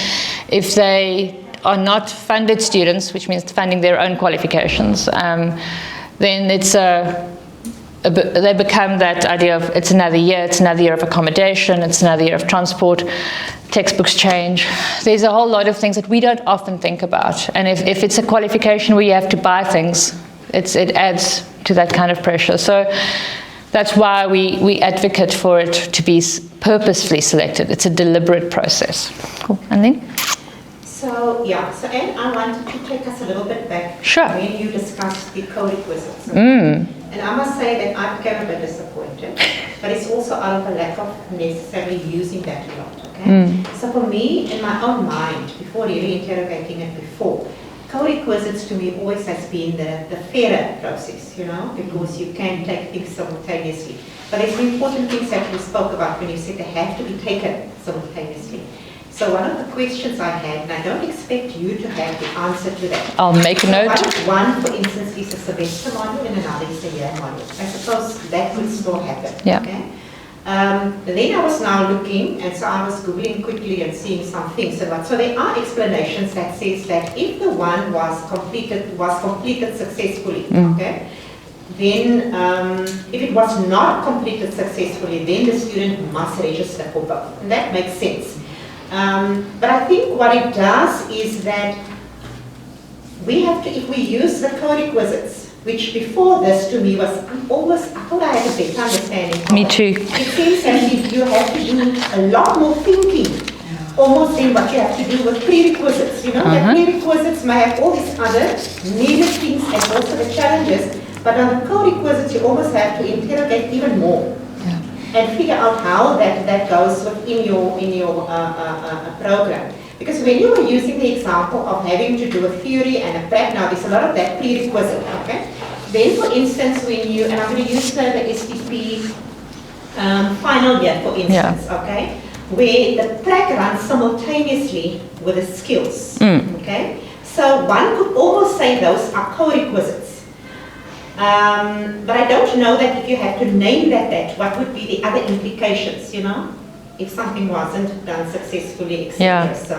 If they are not funded students, which means funding their own qualifications, then it's they become that idea of it's another year of accommodation, it's another year of transport, textbooks change. There's a whole lot of things that we don't often think about. And if it's a qualification where you have to buy things, it adds to that kind of pressure. So that's why we advocate for it to be purposefully selected. It's a deliberate process. Cool. And then? So Anne, I wanted to take us a little bit back Sure. when you discussed the co-requisites. And I must say that I became a bit disappointed, but it's also out of a lack of necessarily using that a lot, okay? So for me, in my own mind, before really interrogating it before, co-requisites to me always has been the fairer process, because you can take things simultaneously. But there's important things that you spoke about when you said they have to be taken simultaneously. So one of the questions I had, and I don't expect you to have the answer to that. I'll make a note. One, for instance, is a semester module and another is a year module. I suppose that could still happen. Yeah. Okay? Then I was now looking, and so I was Googling quickly and seeing some things. So there are explanations that says that if the one was completed successfully, okay, then if it was not completed successfully, then the student must register for both. And that makes sense. But I think what it does is that we have to, if we use the co-requisites, which before this to me was I thought I had a better understanding of Me it. too. It seems that you have to do a lot more thinking, almost than what you have to do with prerequisites. That prerequisites may have all these other needed things and also the challenges, but on the co-requisites you almost have to interrogate even more. And figure out how that goes within your program. Because when you were using the example of having to do a theory and a prep, now there's a lot of that prerequisite, okay? Then for instance, when you, and I'm going to use the STP final year for instance, okay? Where the prac runs simultaneously with the skills, okay? So one could almost say those are co-requisites. But I don't know that if you had to name that, what would be the other implications, if something wasn't done successfully, etc. So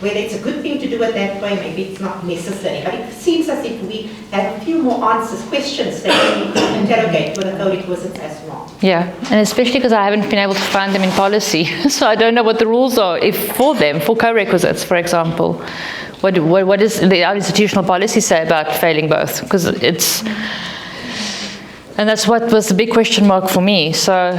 whether it's a good thing to do it that way, maybe it's not necessary. But it seems as if we have a few more questions that we need to interrogate with the co-requisites as well. Yeah, and especially because I haven't been able to find them in policy, so I don't know what the rules are for co-requisites, for example. What does the institutional policy say about failing both? Because and that's what was the big question mark for me. So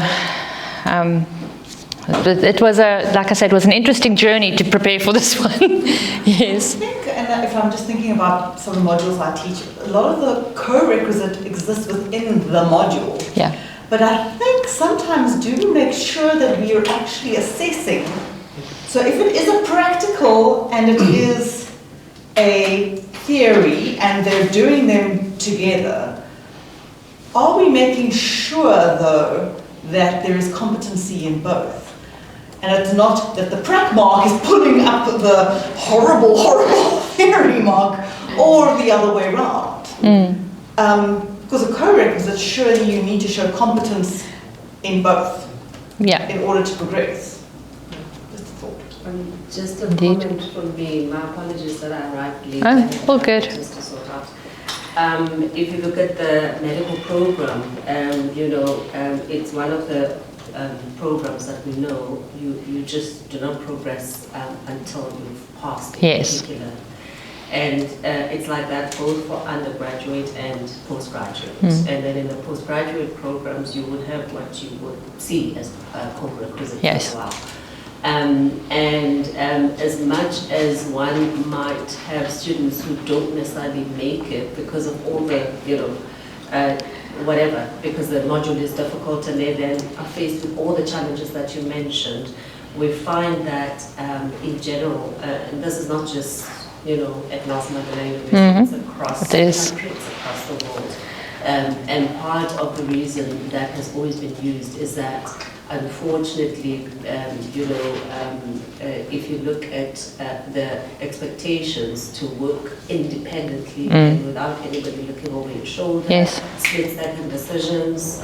it was like I said, it was an interesting journey to prepare for this one. Yes. I think, and if I'm just thinking about some of the modules I teach, a lot of the co-requisite exists within the module. Yeah. But I think sometimes do make sure that we are actually assessing. So if it is a practical and it is a theory and they're doing them together, are we making sure though that there is competency in both? And it's not that the prac mark is pulling up the horrible theory mark or the other way around. Because a co-requisite, surely you need to show competence in both in order to progress. Just a thought. Just a comment from me. My apologies that I arrived late. All good. Just to sort out. If you look at the medical program, it's one of the programs that we know you just do not progress until you've passed a particular And it's like that both for undergraduate and postgraduate. And then in the postgraduate programs, you would have what you would see as co-requisites as well. As much as one might have students who don't necessarily make it because of all the, whatever, because the module is difficult and they then are faced with all the challenges that you mentioned, we find that in general, and this is not just, at Nelson Mandela University, it's across the country, it's across the world. And part of the reason that has always been used is that unfortunately, if you look at the expectations to work independently and without anybody looking over your shoulder, split-second decisions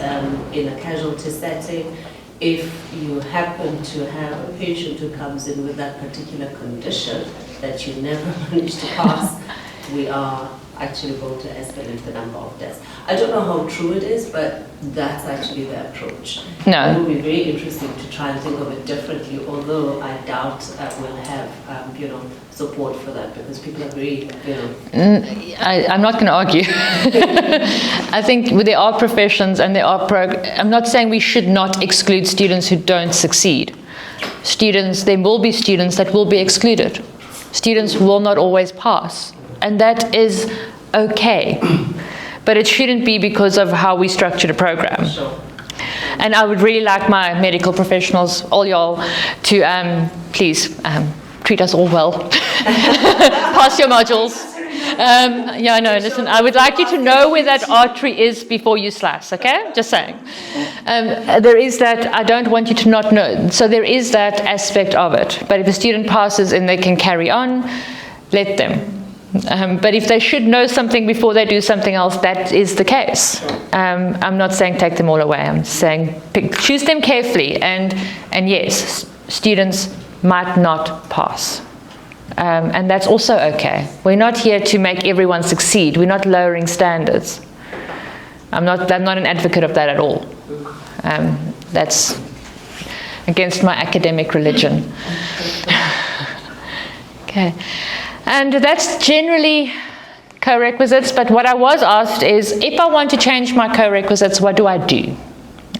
in a casualty setting, if you happen to have a patient who comes in with that particular condition that you never manage to pass, we are actually going to escalate the number of deaths. I don't know how true it is, but that's actually the approach. No. It will be very interesting to try and think of it differently, although I doubt we'll have, support for that because people are very, I'm not going to argue. I think there are professions and there are I'm not saying we should not exclude students who don't succeed. There will be students that will be excluded. Students will not always pass. And that is okay. But it shouldn't be because of how we structured a program. Sure. And I would really like my medical professionals, all y'all, to please treat us all well. Pass your modules. Listen, I would like you to know where that artery is before you slice, okay? Just saying. There is that, I don't want you to not know. So there is that aspect of it. But if a student passes and they can carry on, let them. But if they should know something before they do something else, that is the case. I'm not saying take them all away. I'm saying choose them carefully. And yes, students might not pass. And that's also okay. We're not here to make everyone succeed. We're not lowering standards. I'm not an advocate of that at all. That's against my academic religion. Okay. And that's generally co-requisites, but what I was asked is, if I want to change my co-requisites, what do I do?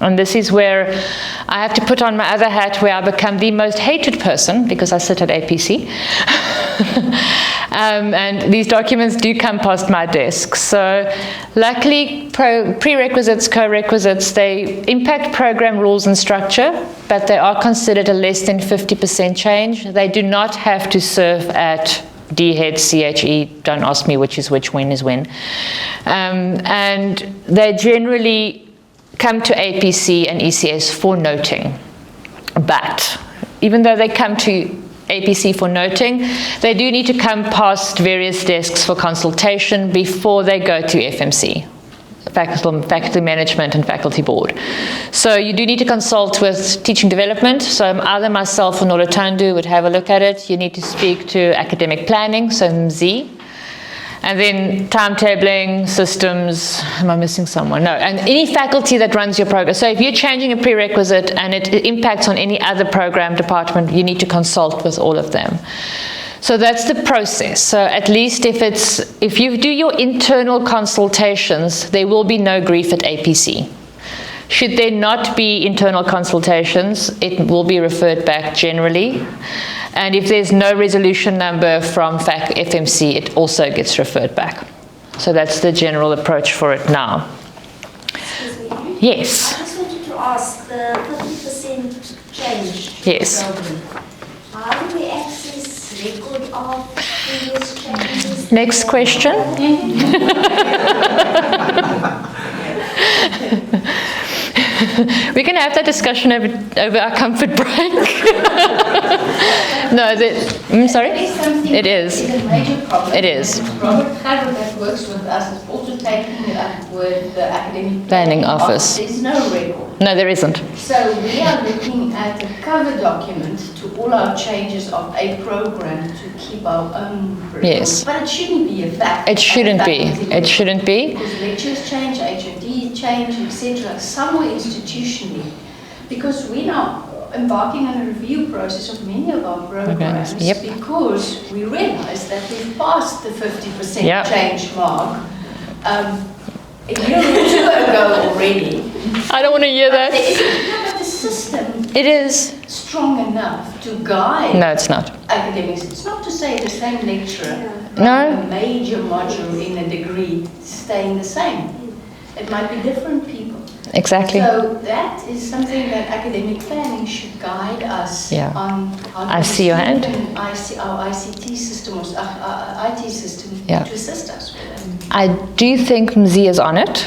And this is where I have to put on my other hat, where I become the most hated person, because I sit at APC. And these documents do come past my desk. So luckily, prerequisites, co-requisites, they impact program rules and structure, but they are considered a less than 50% change. They do not have to serve at D head, CHE, don't ask me which is which, when is when. And they generally come to APC and ECS for noting. But even though they come to APC for noting, they do need to come past various desks for consultation before they go to FMC, faculty management and faculty board. So you do need to consult with teaching development. So either myself or Nora Tandu would have a look at it. You need to speak to academic planning, so MZ. And then timetabling, systems, am I missing someone? No, and any faculty that runs your program. So if you're changing a prerequisite and it impacts on any other program department, you need to consult with all of them. So that's the process. So at least if you do your internal consultations, there will be no grief at APC. Should there not be internal consultations, it will be referred back generally. And if there's no resolution number from FMC, it also gets referred back. So that's the general approach for it now. Excuse me. Yes. I just wanted to ask the 50% change. Yes. Program. How do we access record of previous changes? Next question. We're going to have that discussion over our comfort break. No, sorry? It is. It's a major problem. It is. Robert Harrow that works with us is also taking it up with the academic planning office. There's no record. No, there isn't. So we are looking at a cover document to all our changes of a program to keep our own record. Yes. But it shouldn't be a fact. It shouldn't be. It shouldn't be. Because lectures change, HOD change, etc. Somewhere institutionally. Because we now, embarking on a review process of many of our programs Yep. because we realized that we've passed the 50% Yep. change mark a year or two ago already. I don't want to hear that. But the system It is. strong enough to guide No, it's not. academics. It's not to say the same lecturer No. running a major module in a degree staying the same. It might be different people. Exactly. So that is something that academic planning should guide us Yeah. on how I see your hand. our ICT system or IT system Yeah. to assist us with it. I do think Mzi is on it.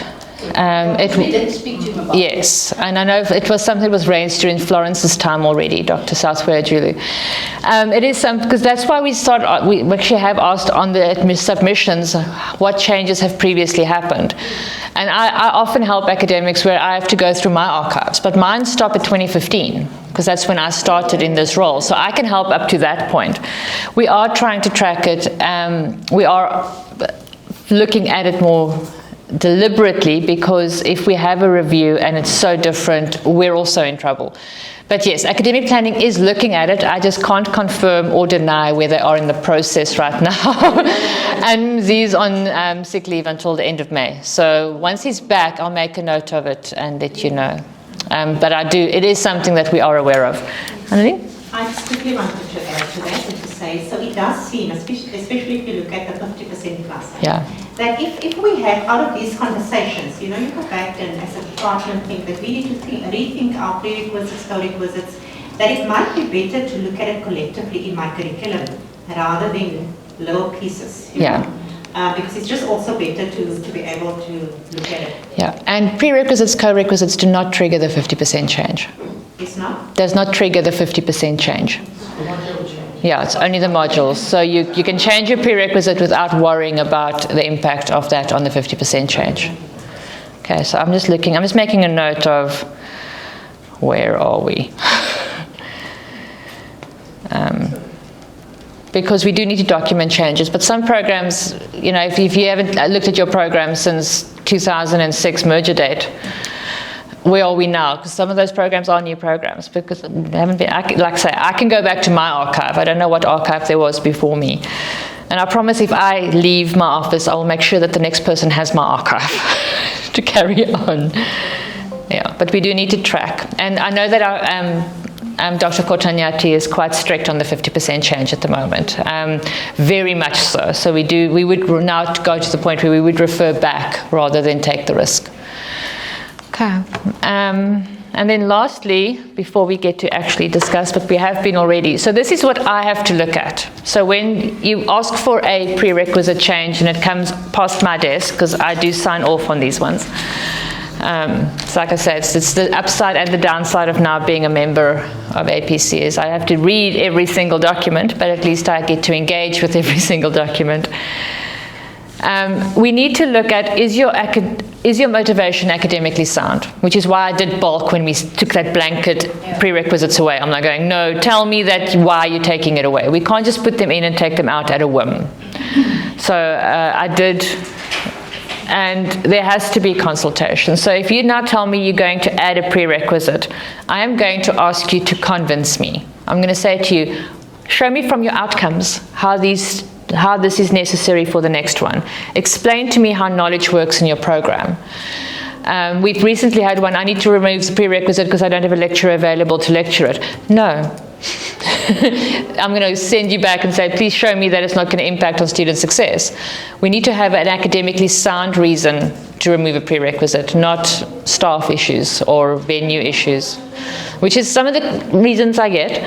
We did speak to him about Yes, and I know it was something that was raised during Florence's time already, Dr. Southway Julu. It is because that's why we actually have asked on the submissions what changes have previously happened. And I often help academics where I have to go through my archives, but mine stop at 2015 because that's when I started in this role. So I can help up to that point. We are trying to track it. We are looking at it more deliberately because if we have a review and it's so different, we're also in trouble. But yes, academic planning is looking at it. I just can't confirm or deny where they are in the process right now. And he's on sick leave until the end of May. So once he's back, I'll make a note of it and let you know. But it is something that we are aware of. Annalene? I just quickly wanted to add to that and to say, so it does seem, especially if you look at the 50% plus, Yeah. that if we have out of these conversations, you go back and as a department think that we need to rethink our prerequisites, co-requisites, that it might be better to look at it collectively in my curriculum rather than little pieces. Yeah. Because it's just also better to be able to look at it. Yeah. And prerequisites, co-requisites do not trigger the 50% change. It's not? Does not trigger the 50% change. Yeah, it's only the modules. So you can change your prerequisite without worrying about the impact of that on the 50% change. Okay, so I'm just making a note of where are we? Because we do need to document changes, but some programs, if you haven't looked at your program since 2006 merger date, where are we now? Because some of those programs are new programs because they haven't been, I can go back to my archive. I don't know what archive there was before me. And I promise if I leave my office, I will make sure that the next person has my archive to carry on. Yeah, but we do need to track. And I know that our Dr. Kotanyati is quite strict on the 50% change at the moment, very much so. So we would now go to the point where we would refer back rather than take the risk. Okay. And then lastly, before we get to actually discuss, but we have been already, so this is what I have to look at. So when you ask for a prerequisite change and it comes past my desk, because I do sign off on these ones, so like I said, it's the upside and the downside of now being a member of APC is I have to read every single document, but at least I get to engage with every single document. We need to look at, is your motivation academically sound? Which is why I did bulk when we took that blanket prerequisites away. I'm not going, no, tell me why you're taking it away. We can't just put them in and take them out at a whim. So I did, and there has to be consultation. So if you now tell me you're going to add a prerequisite, I am going to ask you to convince me. I'm going to say to you, show me from your outcomes how this is necessary for the next one. Explain to me how knowledge works in your program. We've recently had one, I need to remove the prerequisite because I don't have a lecturer available to lecture it. No. I'm going to send you back and say, please show me that it's not going to impact on student success. We need to have an academically sound reason to remove a prerequisite, not staff issues or venue issues, which is some of the reasons I get.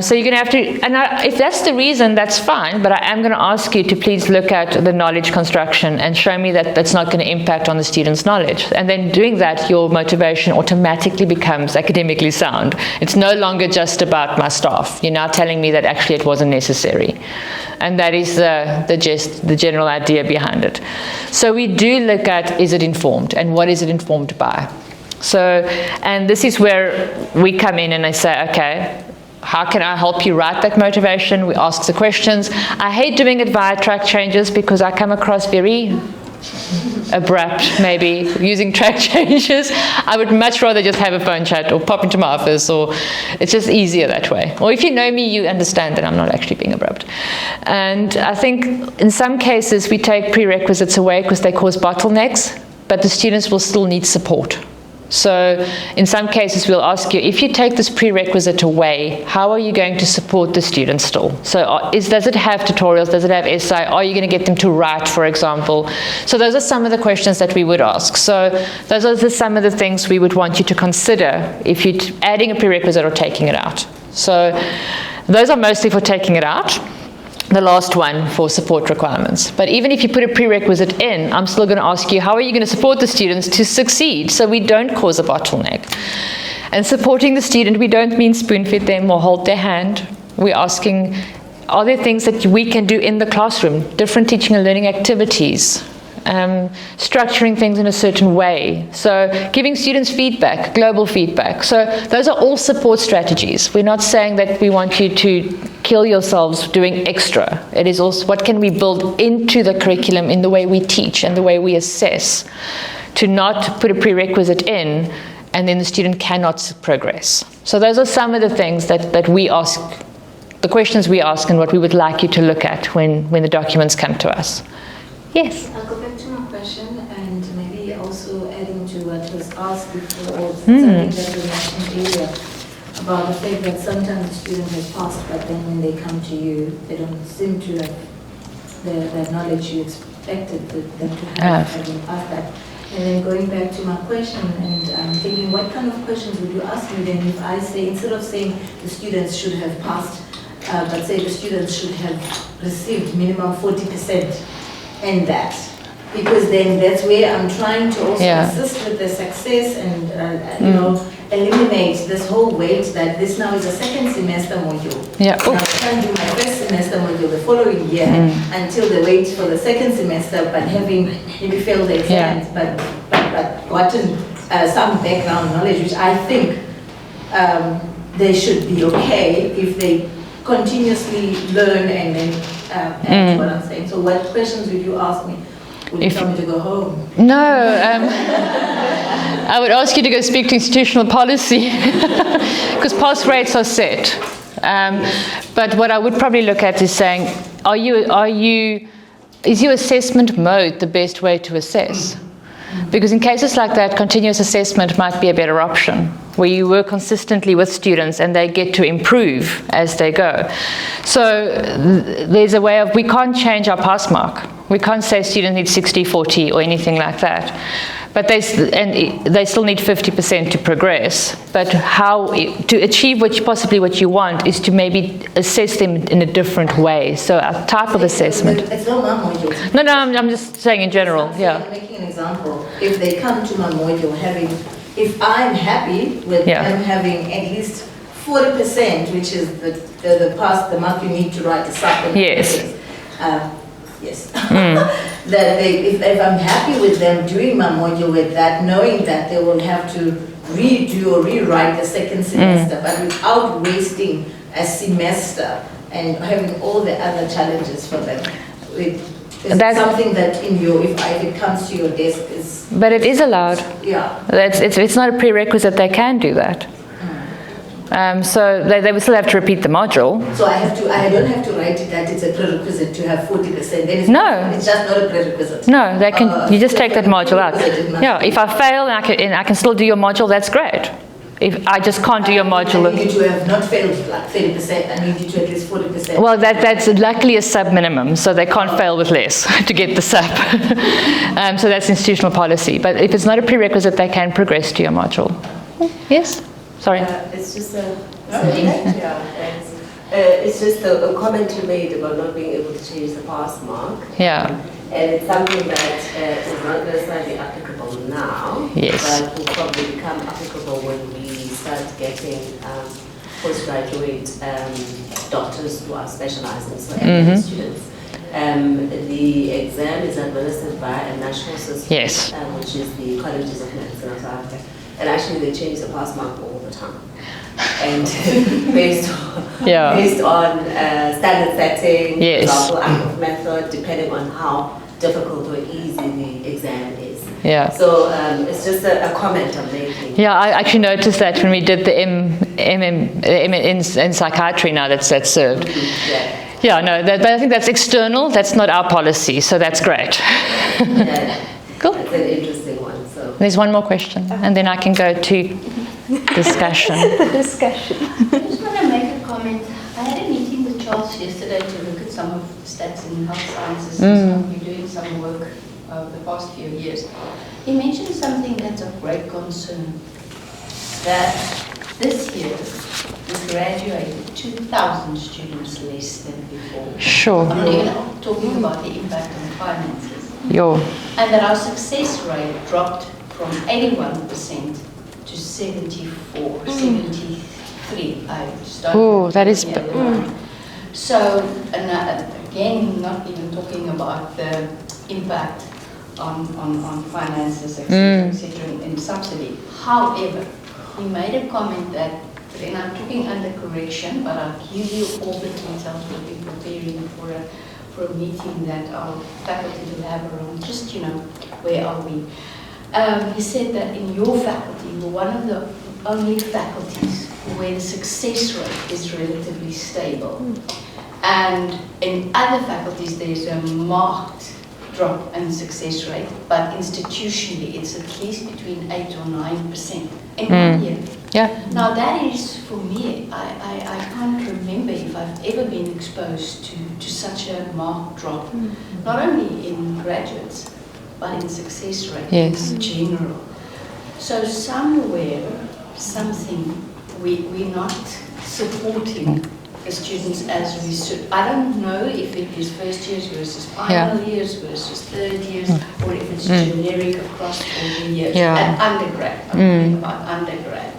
So you're going to have to, and if that's the reason, that's fine, but I am going to ask you to please look at the knowledge construction and show me that that's not going to impact on the student's knowledge. And then doing that, your motivation automatically becomes academically sound. It's no longer just about my staff. You're now telling me that actually it wasn't necessary. And that is the general idea behind it. So we do look at, is it informed, and what is it informed by? So, and this is where we come in and I say, okay, how can I help you write that motivation? We ask the questions. I hate doing it via track changes because I come across very abrupt, maybe using track changes. I would much rather just have a phone chat or pop into my office, or it's just easier that way. Or if you know me, you understand that I'm not actually being abrupt. And I think in some cases we take prerequisites away because they cause bottlenecks, but the students will still need support. So in some cases we'll ask you, if you take this prerequisite away, how are you going to support the students still? So does it have tutorials? Does it have essay? Are you going to get them to write, for example? So those are some of the questions that we would ask. So those are some of the things we would want you to consider if you're adding a prerequisite or taking it out. So those are mostly for taking it out. The last one for support requirements. But even if you put a prerequisite in, I'm still going to ask you, how are you going to support the students to succeed so we don't cause a bottleneck? And supporting the student, we don't mean spoon-feed them or hold their hand. We're asking, are there things that we can do in the classroom, different teaching and learning activities, structuring things in a certain way, so giving students feedback, global feedback. So those are all support strategies. We're not saying that we want you to kill yourselves doing extra. It is also what can we build into the curriculum in the way we teach and the way we assess, to not put a prerequisite in and then the student cannot progress. So those are some of the things that we ask, the questions we ask and what we would like you to look at when the documents come to us. Yes? I'll go back to my question and maybe also adding to what was asked before, or something that was mentioned earlier, about the fact that sometimes the student has passed, but then when they come to you, they don't seem to have the knowledge you expected them to have having passed that. And then going back to my question, and I'm thinking, what kind of questions would you ask me then if I say, instead of saying the students should have passed, but say the students should have received minimum 40%? And that, because then that's where I'm trying to also assist with the success and you know, eliminate this whole weight that this now is a second semester module. Yeah. And I can't do my first semester module the following year until they wait for the second semester, but having maybe failed the exams, but gotten some background knowledge, which I think they should be okay if they continuously learn and then that's what I'm saying. So what questions would you ask me? Would you tell me to go home? No, I would ask you to go speak to institutional policy because pass rates are set. But what I would probably look at is saying, is your assessment mode the best way to assess? Because in cases like that, continuous assessment might be a better option, where you work consistently with students and they get to improve as they go. So there's a way of, we can't change our pass mark. We can't say students need 60-40 or anything like that. But they still need 50% to progress. But how to achieve possibly what you want is to maybe assess them in a different way. So a type of assessment. It's not my module. No, I'm just saying in general. I'm making an example. If they come to my module if I'm happy with them having at least 40%, which is the mark you need to write the supplement. Yes. Yes. That if I'm happy with them doing my module with that, knowing that they will have to redo or rewrite the second semester, but without wasting a semester and having all the other challenges for them. That's something that if it comes to your desk is... But it is allowed. Yeah. It's not a prerequisite, they can do that. So they will still have to repeat the module. So I don't have to write it that it's a prerequisite to have 40%. Then it's just not a prerequisite. No, they can. You just take that module out. Yeah, if I fail and I can still do your module, that's great. If I just can't do your module. I need you to have not failed like 30%. I need you to at least 40%. Well, that's luckily a sub minimum, so they can't fail with less to get the sub. So that's institutional policy. But if it's not a prerequisite, they can progress to your module. Yes. Sorry. It's just it's just a comment you made about not being able to change the pass mark. Yeah. And it's something that is not necessarily applicable now, but will probably become applicable when we start getting postgraduate doctors who are specializing for MD students. The exam is administered by a national system, which is the Colleges of Medicine of South Africa. And actually they change the pass mark all the time. And based on standard setting, example, active method, depending on how difficult or easy exam is. Yeah. So it's just a comment I'm making. Yeah, I actually noticed that when we did the M in psychiatry now that's served. Yeah. Yeah, no, but I think that's external. That's not our policy, so that's great. Yeah. Cool. It's an interesting one. So There's one more question, and then I can go to discussion. Discussion. I just want to make a comment. I had a meeting with Charles yesterday to look at some of the stats in health sciences and we're doing some work the past few years. He mentioned something that's of great concern, that this year we graduated 2,000 students less than before. Sure. I'm not even talking about the impact on finances. Yo. And that our success rate dropped from 81% to 74, 73. I started. Oh, that is. So, and again, not even talking about the impact on finances, etc., in subsidy. However, he made a comment that, and I'm talking under correction, but I'll give you all the details. We'll be preparing for a meeting that our faculty will have around, just, where are we? He said that in your faculty, you're one of the only faculties where the success rate is relatively stable. And in other faculties, there's a marked drop in success rate, but institutionally, it's at least between 8 or 9% in 1 year. Yeah. Now that is, for me, I can't remember if I've ever been exposed to such a marked drop, not only in graduates, but in success rate in general. So somewhere, we're not supporting the students as we should. I don't know if it is first years versus final years versus third years, or if it's generic across all the years. And undergrad, I'm talking about undergrad.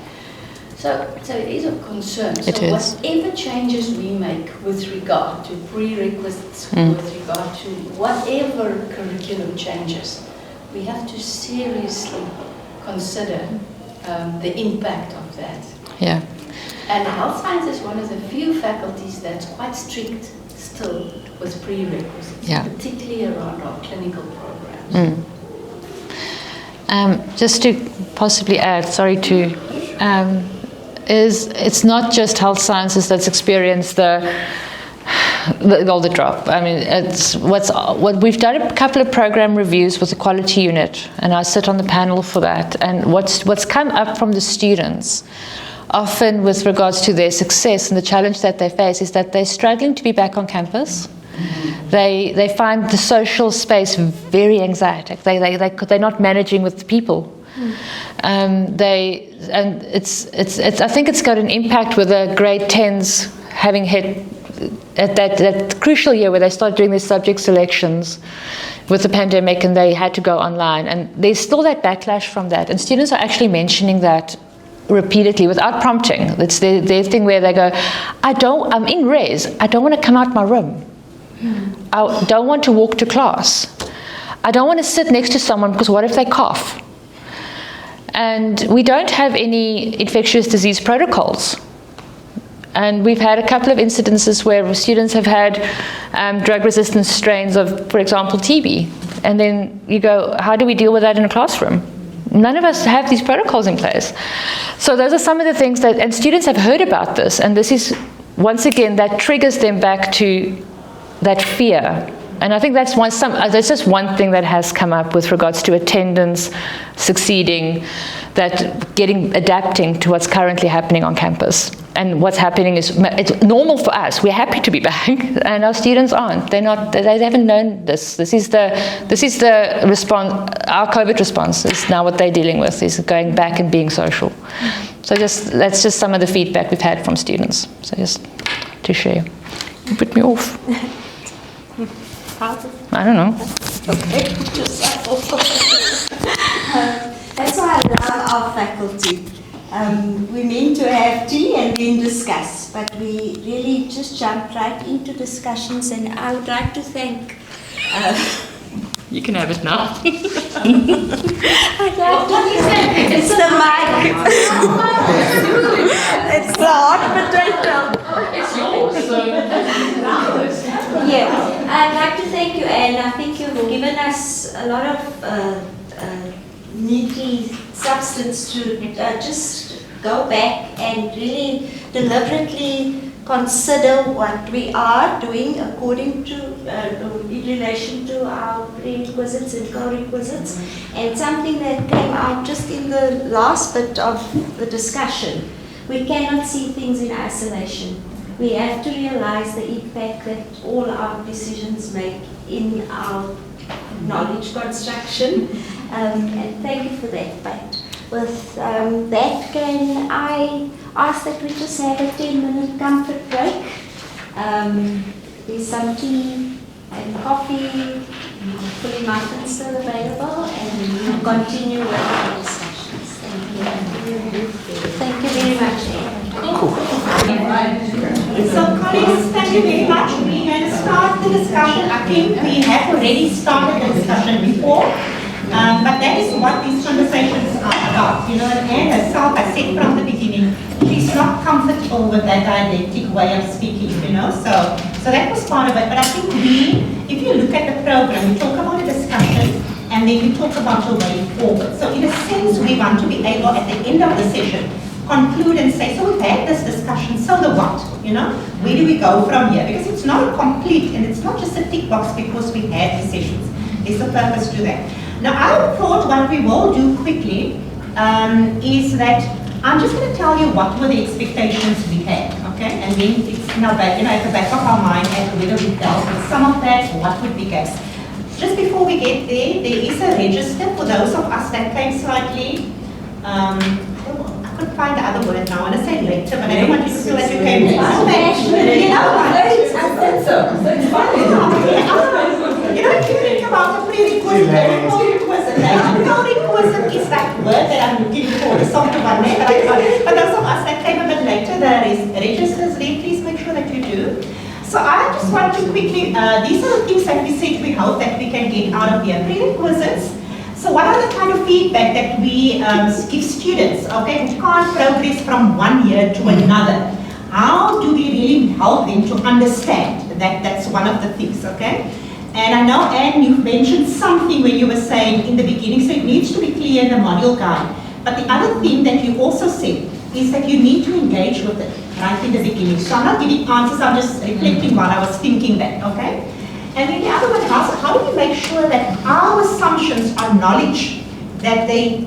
So it is of concern. So whatever changes we make with regard to pre-requisites, with regard to whatever curriculum changes, we have to seriously consider the impact of that. Yeah. And health science is one of the few faculties that's quite strict still with pre-requisites, particularly around our clinical programs. Just to possibly add, it's not just health sciences that's experienced the drop. I mean, it's what we've done a couple of program reviews with the quality unit, and I sit on the panel for that. And what's come up from the students, often with regards to their success and the challenge that they face, is that they're struggling to be back on campus. They find the social space very anxietic. They're not managing with the people. I think it's got an impact with the grade 10s having hit at that crucial year where they started doing their subject selections with the pandemic and they had to go online, and there's still that backlash from that, and students are actually mentioning that repeatedly without prompting. It's their thing where they go, I'm in res, I don't want to come out my room, I don't want to walk to class, I don't want to sit next to someone because what if they cough? And we don't have any infectious disease protocols. And we've had a couple of incidences where students have had drug-resistant strains of, for example, TB. And then you go, how do we deal with that in a classroom? None of us have these protocols in place. So those are some of the things that, and students have heard about this, and this is, once again, that triggers them back to that fear. And I think that's just one thing that has come up with regards to attendance, succeeding, adapting to what's currently happening on campus. And what's happening is, it's normal for us. We're happy to be back, and our students aren't. They haven't known this. This is the response. Our COVID response is now what they're dealing with, is going back and being social. So that's just some of the feedback we've had from students. So just to share. You put me off. I don't know. Okay. That's why I love our faculty. We meant to have tea and then discuss, but we really just jumped right into discussions, and I would like to thank... You can have it now. I'd like to thank... It's the mic. It's the hot potato. It's yours, so... Yeah. I'd like to thank you, Anne. I think you've given us a lot of meaty substance to just go back and really deliberately consider what we are doing according to, in relation to our prerequisites and co-requisites. And something that came out just in the last bit of the discussion, we cannot see things in isolation. We have to realize the impact that all our decisions make in our knowledge construction. And thank you for that. But with that, can I ask that we just have a 10-minute comfort break? There's some tea and coffee, fully muffins still available, and we'll continue with our discussions. Thank you. Thank you very much. So colleagues, thank you very much. We're going to start the discussion. I think we have already started the discussion before, but that is what these conversations are about. You know, and Anne herself, I said from the beginning, she's not comfortable with that dialectic way of speaking, you know, so that was part of it. But I think if you look at the program, we talk about a discussion, and then we talk about a way forward. So in a sense, we want to be able, at the end of the session, conclude and say, so we've had this discussion, so the what, you know? Where do we go from here? Because it's not a complete, and it's not just a tick box because we had the sessions. There's a purpose to that. Now, I thought what we will do quickly is that I'm just going to tell you what were the expectations we had, okay? And then it's now back, you know, at the back of our mind, as to whether we dealt with some of that, what would be gaps. Just before we get there, there is a register for those of us that came slightly, I couldn't find the other word now. I want to say later, but I don't want you to feel that you came late. You know, if you think about a prerequisite and a co-requisite, a co-requisite is that word that I'm looking for. There's something one there, but I got it. But those of us that came a bit later, there is registers there. Please make sure that you do. So I just want to quickly, these are the things that we said we hope that we can get out of here. Prerequisites. So what are the kind of feedback that we give students, okay, who can't progress from one year to another? How do we really help them to understand that? That's one of the things, okay? And I know, Anne, you mentioned something when you were saying in the beginning, so it needs to be clear in the module guide. But the other thing that you also said is that you need to engage with it right in the beginning. So I'm not giving answers, I'm just reflecting while I was thinking that, okay? And then the other one, how do we make sure that our assumptions on knowledge that they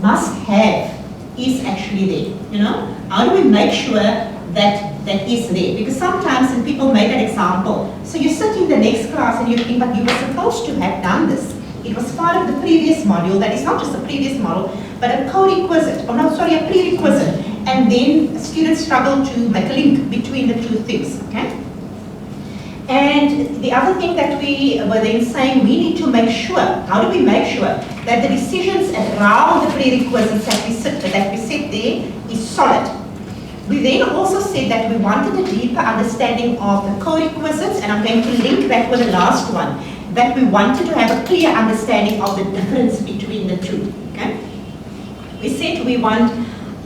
must have is actually there, you know? How do we make sure that that is there? Because sometimes, and people make that example, so you sit in the next class and you think, but you were supposed to have done this. It was part of the previous module, that is not just a previous model, but a co-requisite, a prerequisite. And then students struggle to make a link between the two things, okay? And the other thing that we were then saying, we need to make sure, how do we make sure that the decisions around the prerequisites that we set there is solid? We then also said that we wanted a deeper understanding of the co-requisites, and I'm going to link that with the last one, that we wanted to have a clear understanding of the difference between the two, okay? We said we want,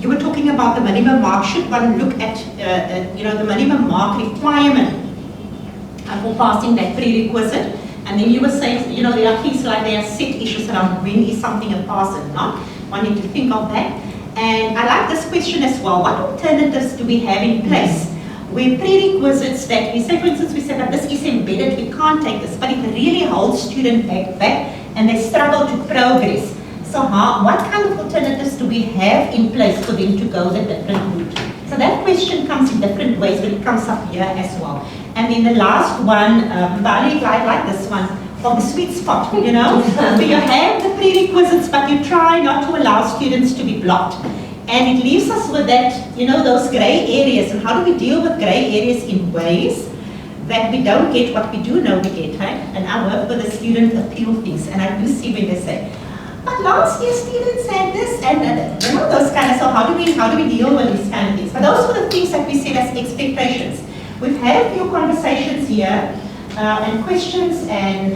you were talking about the minimum mark, should one look at, the minimum mark requirement for passing that prerequisite, and then you were saying, you know, there are things like there are set issues around when is something a pass and not. One need to think of that. And I like this question as well. What alternatives do we have in place where prerequisites that we say, for instance, we say that this is embedded, we can't take this, but it really holds students back and they struggle to progress. So what kind of alternatives do we have in place for them to go the different route? So that question comes in different ways, but it comes up here as well. And then the last one, I like this one, of the sweet spot, you know, where you have the prerequisites, but you try not to allow students to be blocked. And it leaves us with that, you know, those grey areas. And how do we deal with grey areas in ways that we don't get what we do know we get, right? And I work with the student appeal things, and I do see when they say, but last year students had this, and you know, those kind of, so how do we deal with these kind of things? But those were the things that we said as expectations. We've had a few conversations here, and questions and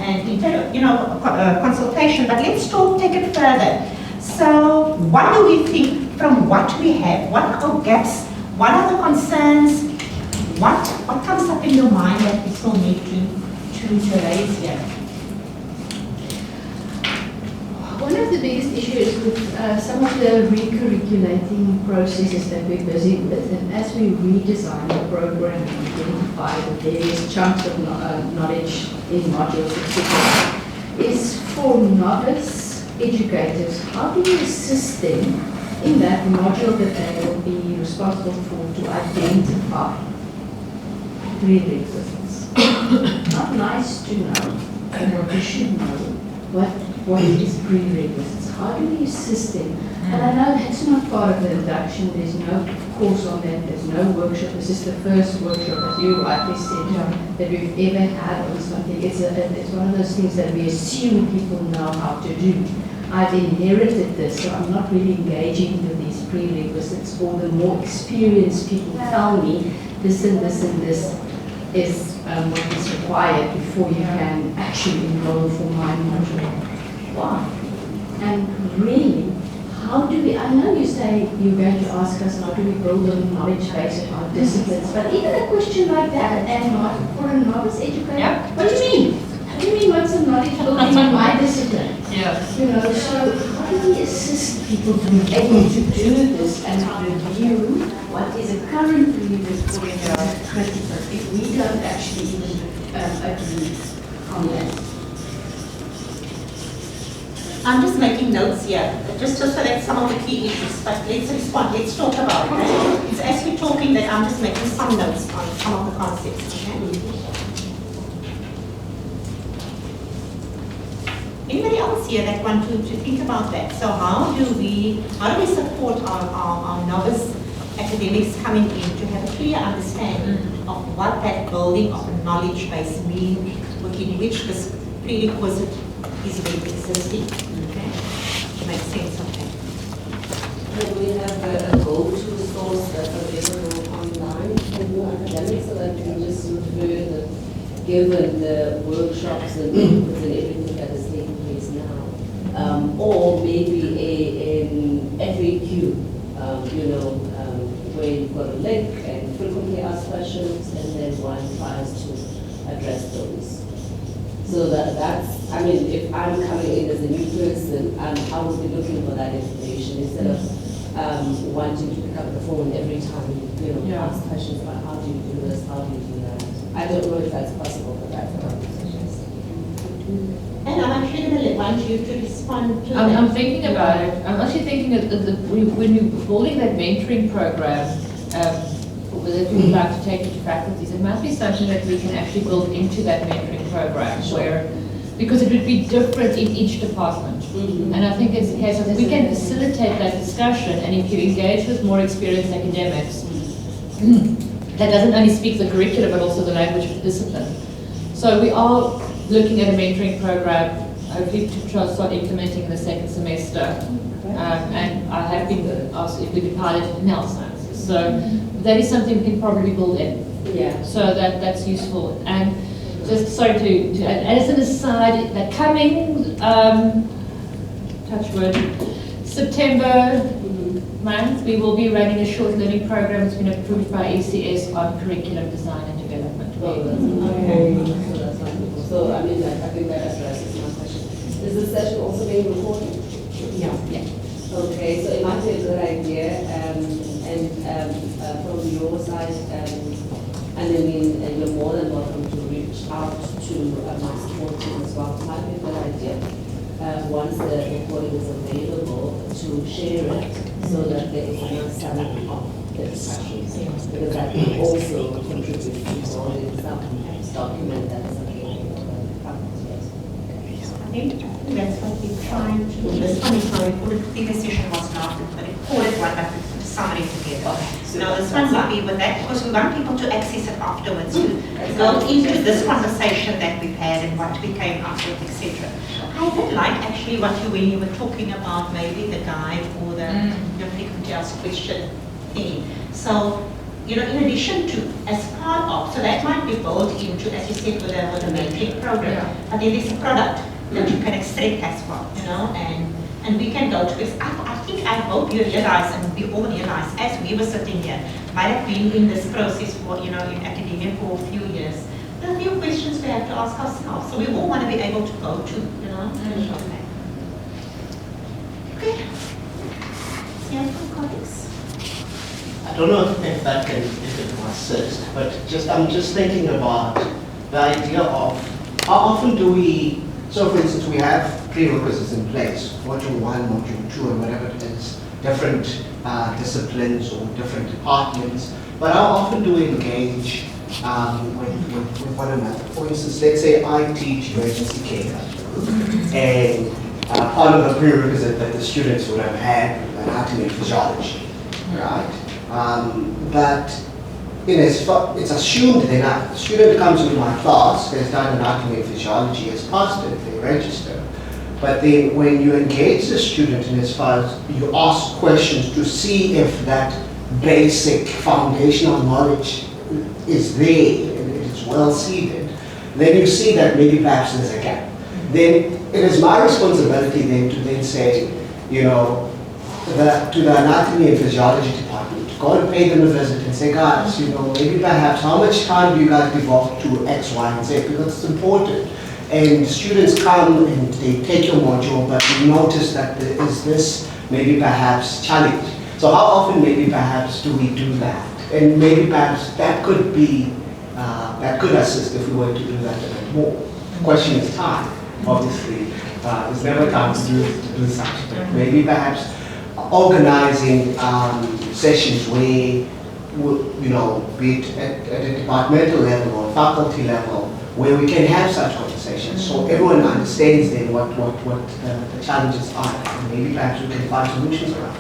consultation, but let's take it further. So what do we think from what we have? What are our gaps? What are the concerns? What comes up in your mind that we still need to Teresa raised here. One of the biggest issues with some of the recurriculating processes that we're busy with, and as we redesign the program and identify the various chunks of knowledge in modules, etc., is for novice educators. How do you assist them in that module that they will be responsible for to identify prerequisites? Not nice to know, and what you should know, what is prerequisites? How do we assist them? And I know that's not part of the induction, there's no course on that, there's no workshop. This is the first workshop, as you rightly said, that we've ever had on something. It's one of those things that we assume people know how to do. I've inherited this, so I'm not really engaging with these prerequisites, or the more experienced people tell me this and this and this is what is required before you can actually enroll for my module. Why? And really, how do we, I know you say you're going to ask us how do we build a knowledge base of our disciplines, but even a question like that, and for a novice educator, what do you mean? What do you mean what's a knowledge building in my discipline? Yeah. You know, so how do we assist people to be able to do this and review what is currently recorded critical if we don't actually even agree on that? I'm just making notes here, just to select some of the key issues, but let's respond, let's talk about it. Okay? It's as we're talking that I'm just making some notes on some of the concepts. Okay? Anybody else here that want to think about that? So how do we support our novice academics coming in to have a clear understanding of what that building of a knowledge base means, within which this prerequisite is really existing? Makes sense, okay. And we have a go-to source that's available online for new academics, so that we can just refer given the workshops and inputs and everything that is taking place now. Or maybe an FAQ, where you've got a link and frequently asked questions, and then one tries to address those. So that's, I mean, if I'm coming in as a new person, I would be looking for that information instead of wanting to pick up the phone every time you ask questions about how do you do this, how do you do that. I don't know if that's possible, but that's what I would suggest. And I'm actually going to want you to respond to I'm thinking about it. I'm actually thinking when you're building that mentoring program, that we would like to take into faculties, it must be something that we can actually build into that mentoring program, because it would be different in each department. And I think it's a case of we can facilitate that discussion, and if you engage with more experienced academics, that doesn't only speak the curriculum but also the language of the discipline. So we are looking at a mentoring program, hopefully to try to start implementing in the second semester. And I have been asked if we could pilot it in health sciences. So that is something we can probably build in. Yeah. So that's useful. And just sorry to add, as an aside, that coming touch wood, September month, we will be running a short learning program that's been approved by ECS on curriculum design and development. Okay. So that's wonderful. So I mean, I think that addresses my question. Is this session also being recorded? Yeah. Okay, so it might be a good idea, and from your side, and I mean, you're more than welcome to reach out to my support team as well. It might be a good idea, once the recording is available, to share it so that there is an understanding of the discussions, because that will also contribute to building some document that is available to the faculty. I think that's what we're trying to do. This one is not recorded. The previous session was not the recorded one, but the summary together. Okay. Now this one will be with that, because we want people to access it afterwards, to go into this conversation that we've had and what we came up with, etc. I did like actually when you were talking about maybe the guide or the frequently asked question thing. So, in addition to, as part of, so that might be built into, as you said, with a mentoring program, but then there's a product that you can extract as well, and we can go to this. I hope you realize, and we all realize, as we were sitting here, might have been in this process for, in academia for a few years, there are new questions we have to ask ourselves. So we all want to be able to go to, Okay. Yeah, colleagues. I don't know if that can, if it will assist, but I'm just thinking about the idea of how often do we, so for instance, we have prerequisites in place, module 1, module 2, and whatever it is, different disciplines or different departments, but how often do we engage with one another? For instance, let's say I teach emergency care, and part of the prerequisite that the students would have had anatomy and physiology, right? But it's assumed that the student comes into my class, has done anatomy and physiology, has passed it, they register. But then when you engage the student in as far as you ask questions to see if that basic foundational knowledge is there and it is well seated, then you see that maybe perhaps there's a gap. Then it is my responsibility then to then say, to the anatomy and physiology department, to go and pay them a visit and say, guys, maybe perhaps how much time do you guys devote to X, Y, and Z, because it's important. And students come and they take your module, but you notice that there is this maybe perhaps challenge. So how often maybe perhaps do we do that? And maybe perhaps that could be, that could assist if we were to do that a bit more. The question is time, obviously. There's never time to do such, but maybe perhaps organizing sessions where, be it at a departmental level or faculty level, where we can have such conversations, so everyone understands then what the challenges are, and maybe perhaps we can find solutions around.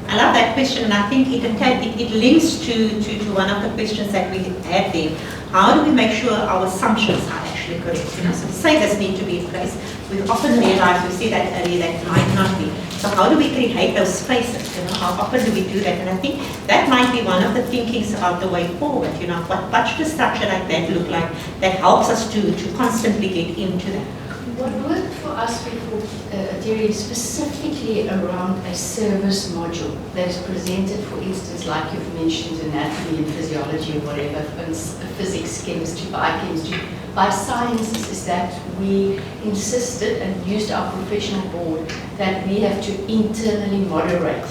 I love that question, and I think it links to one of the questions that we had there. How do we make sure our assumptions are actually correct? So the savers need to be in place. We often realize, we see that earlier, that might not be. So how do we create those spaces? How often do we do that? And I think that might be one of the thinkings about the way forward. What should a structure like that look like that helps us to constantly get into that? What worked for us before, Terry, specifically around a service module that is presented, for instance, like you've mentioned, anatomy and physiology or whatever, physics, chemistry, biochemistry, biosciences, is that we insisted and used our professional board that we have to internally moderate.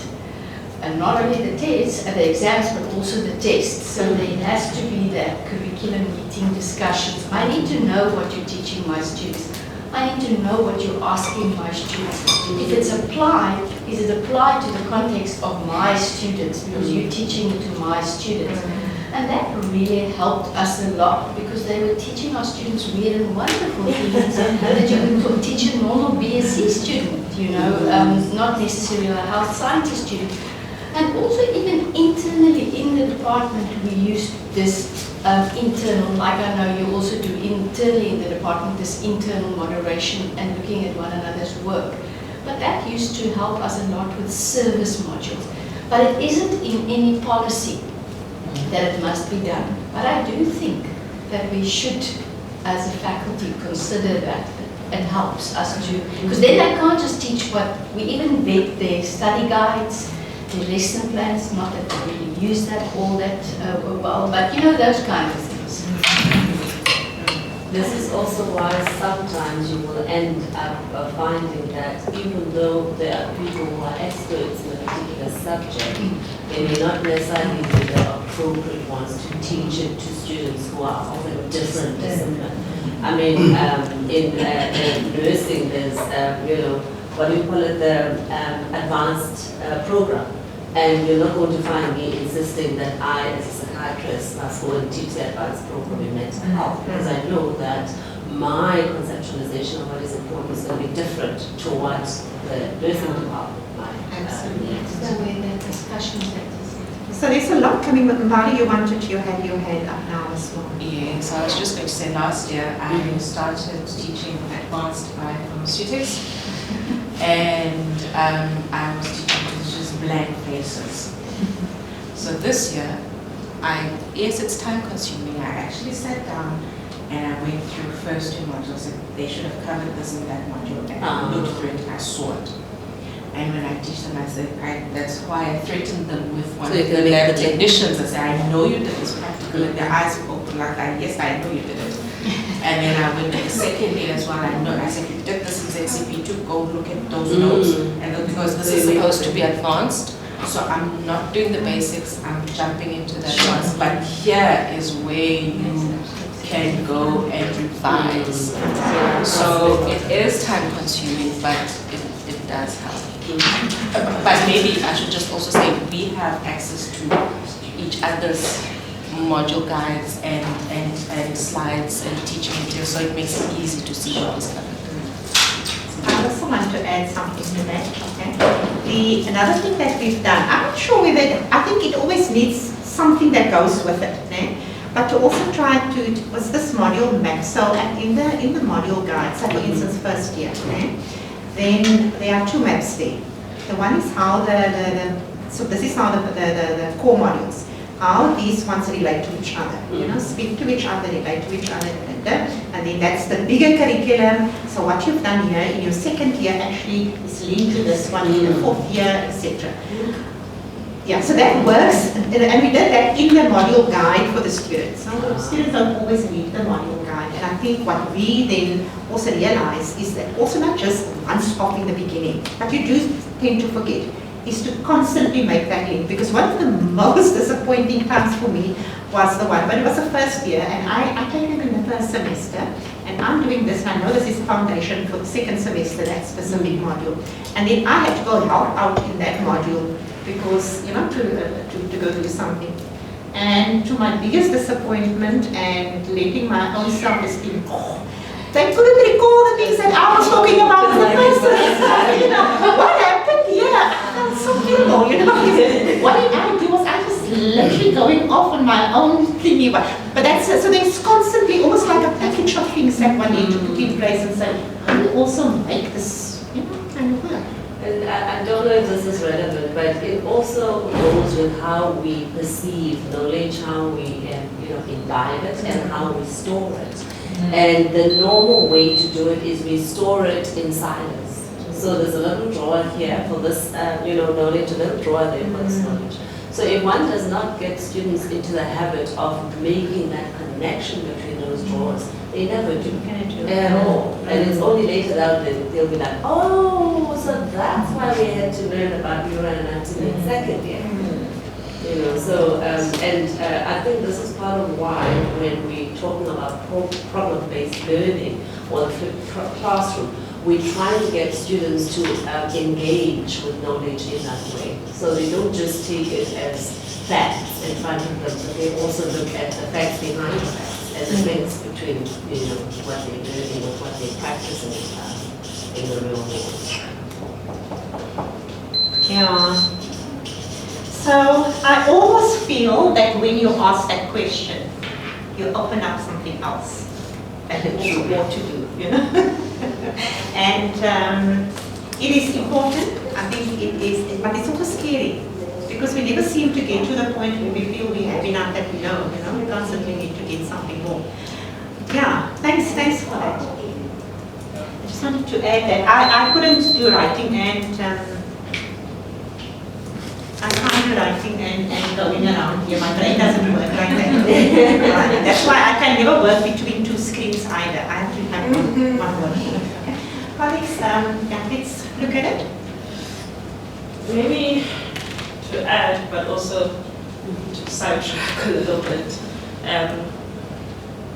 And not only the tests and the exams, but also the tests. So there has to be that curriculum meeting discussions. I need to know what you're teaching my students. I need to know what you're asking my students. If it's applied, is it applied to the context of my students? Because you're teaching it to my students. And that really helped us a lot, because they were teaching our students weird and wonderful things that you could teach a normal BSc student, not necessarily a health scientist student. And also even internally in the department, we used this internal, like I know you also do internally in the department, this internal moderation and looking at one another's work. But that used to help us a lot with service modules. But it isn't in any policy that it must be done. But I do think that we should, as a faculty, consider that. It helps us to, because then I can't just teach what, we even vet their study guides, the lesson plans, not that we really use that all that well, but those kinds of things. This is also why sometimes you will end up finding that even though there are people who are experts in a particular subject, they may not necessarily be the appropriate ones to teach it to students who are of a different discipline. I mean, in nursing, there's, what do you call it, the advanced program. And you're not going to find me insisting that I, as a psychiatrist, must go and teach the advanced program in mental health, because I know that my conceptualization of what is important is going to be different to what the nursing department might. Absolutely. The way that discussion So there's a lot coming with Mbali. You had your hand up now as well. Yeah, so I was just going to say last year I started teaching advanced biopharmaceutics, and I was teaching just blank faces. So this year, yes, it's time consuming. I actually sat down and I went through first two modules, and they should have covered this in that module, and I looked through it, I saw it. And when I teach them, I say, that's why I threatened them with one So of you the can make lab the technicians. I say, I know you did this practical. And their eyes were open like that. Yes, I know you did it. And then I went to the second day as well. I know. I said, you did this in ZCP2. Go look at those notes. And because this is supposed to be advanced, so I'm not doing the basics. I'm jumping into the advanced. But here is where you can go and revise. So it is time consuming, but it does help. But maybe I should just also say we have access to each other's module guides and slides and teaching materials, so it makes it easy to see what is covered. I also want to add something to that. Okay. Another thing that we've done, I'm not sure whether, I think it always needs something that goes with it. But to also try to, was this module map? So in the module guide, so for instance, first year, then there are two maps there. The one is how so this is how the core modules, how these ones relate to each other, speak to each other, relate to each other, and then that's the bigger curriculum. So what you've done here in your second year actually is linked to this one in the fourth year, etc. Yeah, so that works, and we did that in the module guide for the students. So the students don't always need the module guide, and I think what we then also realize is that also not just once off in the beginning, but you do tend to forget, is to constantly make that link. Because one of the most disappointing times for me was the one, but it was the first year, and I came in the first semester, and I'm doing this, and I know this is foundation for the second semester, that specific module. And then I had to go help out in that module, because, to go do something. And to my biggest disappointment and letting my own self-esteem, they couldn't recall the things that I was talking about in the first semester. What happened here? I felt so feeble, What I do was I was literally going off on my own thingy. But that's, so there's constantly almost like a package of things that one need to put in place and say, how do you also make this, kind of work? And I don't know if this is relevant, but it also goes with how we perceive knowledge, how we imbibe it, and how we store it. And the normal way to do it is we store it in silos. So there's a little drawer here for this, knowledge, a little drawer there for this knowledge. So if one does not get students into the habit of making that connection between those drawers, they never do at all. And it's only later that they'll be like, oh, so that's why we had to learn about neuroanatomy in second year. So, I think this is part of why when we're talking about problem-based learning or the flipped classroom, we try to get students to engage with knowledge in that way. So they don't just take it as facts in front of them, but they also look at the facts behind the facts and the links between what they're learning and what they practice in the real world. Yeah. So I almost feel that when you ask that question, you open up something else that you also ought to do, And it is important, I think it is, but it's also scary, because we never seem to get to the point where we feel we have enough that we know, we constantly need to get something more. Yeah, thanks for that. I just wanted to add that I couldn't do writing and I can't do writing and going around here. My brain doesn't work like that. That's why I can never work between two screens either. I have to have one word. Okay. Colleagues, let's look at it. Maybe to add, but also to sidetrack a little bit.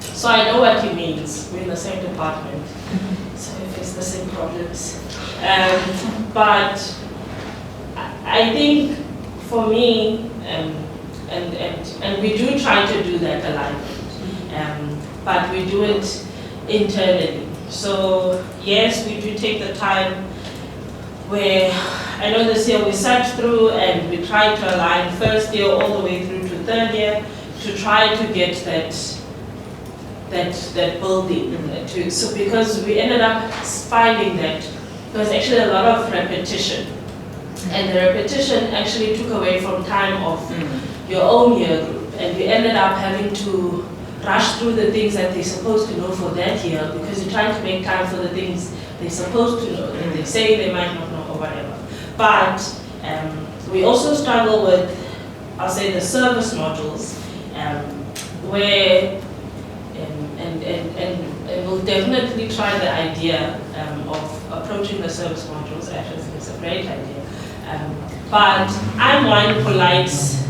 So I know what he means. We're in the same department, so we face the same problems. But I think for me, and we do try to do that alignment, but we do it internally. So yes, we do take the time where, I know this year we sat through and we tried to align first year all the way through to third year to try to get that building. So because we ended up finding that there was actually a lot of repetition. And the repetition actually took away from time of your own year group. And we ended up having to rush through the things that they're supposed to know for that year, because you're trying to make time for the things they're supposed to know, that they say they might not know or whatever. But we also struggle with, I'll say, the service modules, where, and we'll definitely try the idea of approaching the service modules. Actually, I think it's a great idea. But I'm one who likes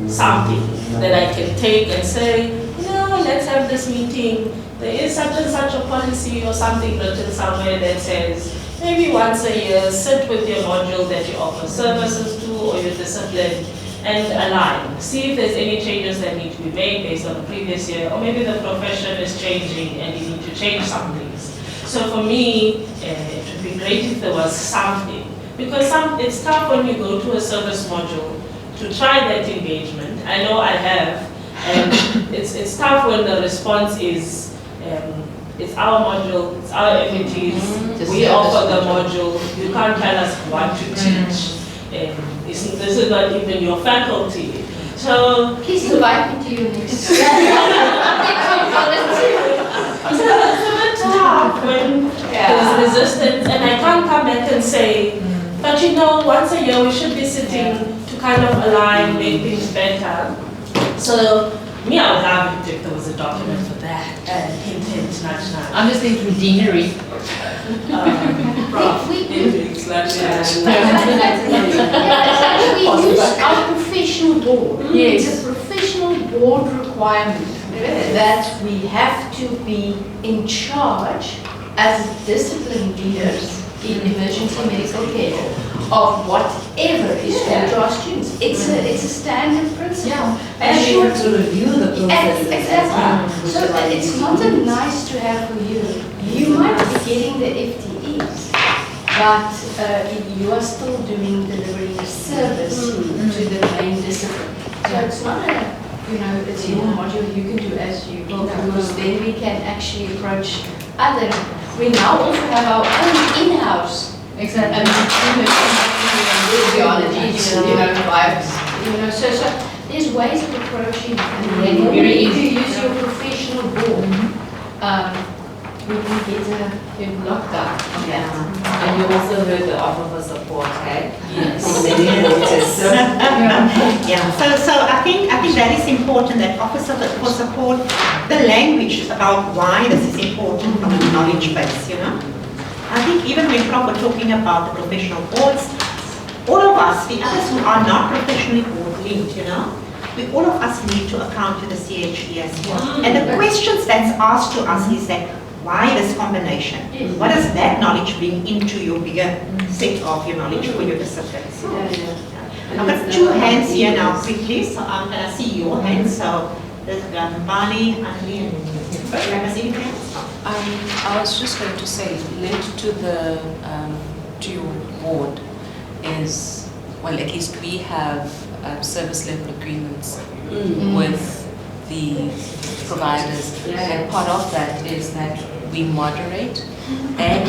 something that I can take and say, let's have this meeting. There is such and such a policy or something written somewhere that says, maybe once a year, sit with your module that you offer services to or your discipline and align. See if there's any changes that need to be made based on the previous year, or maybe the profession is changing and you need to change some things. So for me, it would be great if there was something, because it's tough when you go to a service module to try that engagement. I know I have, and it's tough when the response is, it's our module, it's our entities, we offer the module, you can't tell us what to teach. This is not even your faculty. So please invite me to your next. So it's a bit tough when there's resistance, and I can't come back and say, but once a year we should be sitting to kind of align, make things better. So I would love it if there was a document for that, and hint, hint, nudge, nudge. I'm just thinking deanery. We use our professional board. Yes. It's a professional board requirement that we have to be in charge as discipline leaders in emergency medical care of whatever is taught to our students. It's a standard principle. Yeah. And we have to review the process. Exactly. So it's not a nice to have for you. You might be getting the FTEs, but you are still delivering a service to the main discipline. So it's not it's your module, you can do as you will, because then we can actually approach other. We now also have our own in-house so there's ways of approaching, and then you use your professional board. We can get a lockdown on that. And you also heard the offer for support, okay? Yes. So I think that is important, that offer for support, the language about why this is important from a knowledge base, I think even when Prof were talking about the professional boards, all of us, the others who are not professionally board linked, all of us need to account to the CHE as well. And the questions that's asked to us is that, why this combination? What does that knowledge bring into your bigger set of your knowledge for your disciplines? I've got two hands here now quickly, so I'm going to see your hands. So there's Bali, Anli, and I was just going to say, linked to to your board is, well, at least we have service level agreements with the providers, and part of that is that we moderate, and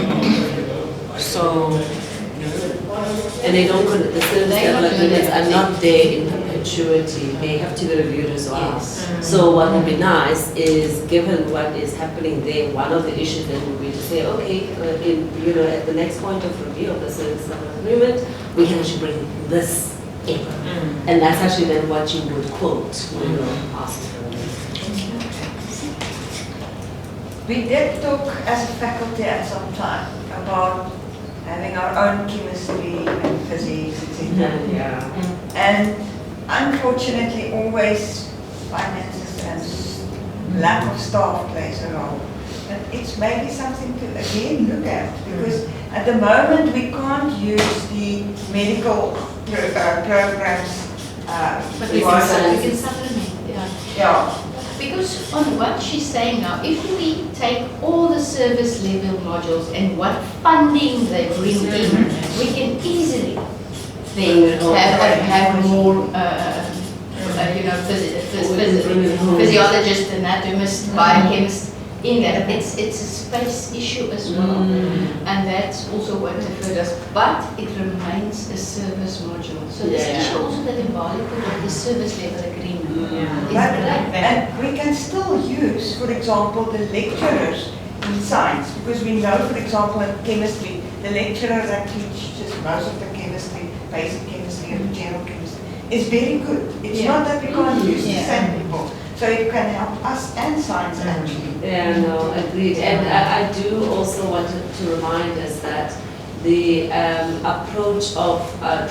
so and they don't, the service level agreements are not there in perpetuity. They have to be reviewed as well. Yes. So what would be nice is, given what is happening there, one of the issues then would be to say, okay, at the next point of review of the service level agreement, we can actually bring this in, and that's actually then what you would quote when you ask for it. We did talk as a faculty at some time about having our own chemistry and physics, etc. And unfortunately, always finances and lack of staff plays a role. But it's maybe something to again look at, because at the moment we can't use the medical programs. But we can supplement, yeah. Because on what she's saying now, if we take all the service level modules and what funding they bring in, we can easily then have more, physiologists, anatomists, biochemists in that. It's a space issue as well, and that's also what deferred us. But it remains a service module. So this issue also that involved with the service level agreement. And we can still use, for example, the lecturers in science, because we know, for example, in chemistry, the lecturer that teaches most of the chemistry, basic chemistry and general chemistry, is very good. It's not that we can't use the same people. So it can help us and science actually. Yeah, no, agreed. And I do also want to remind us that the approach of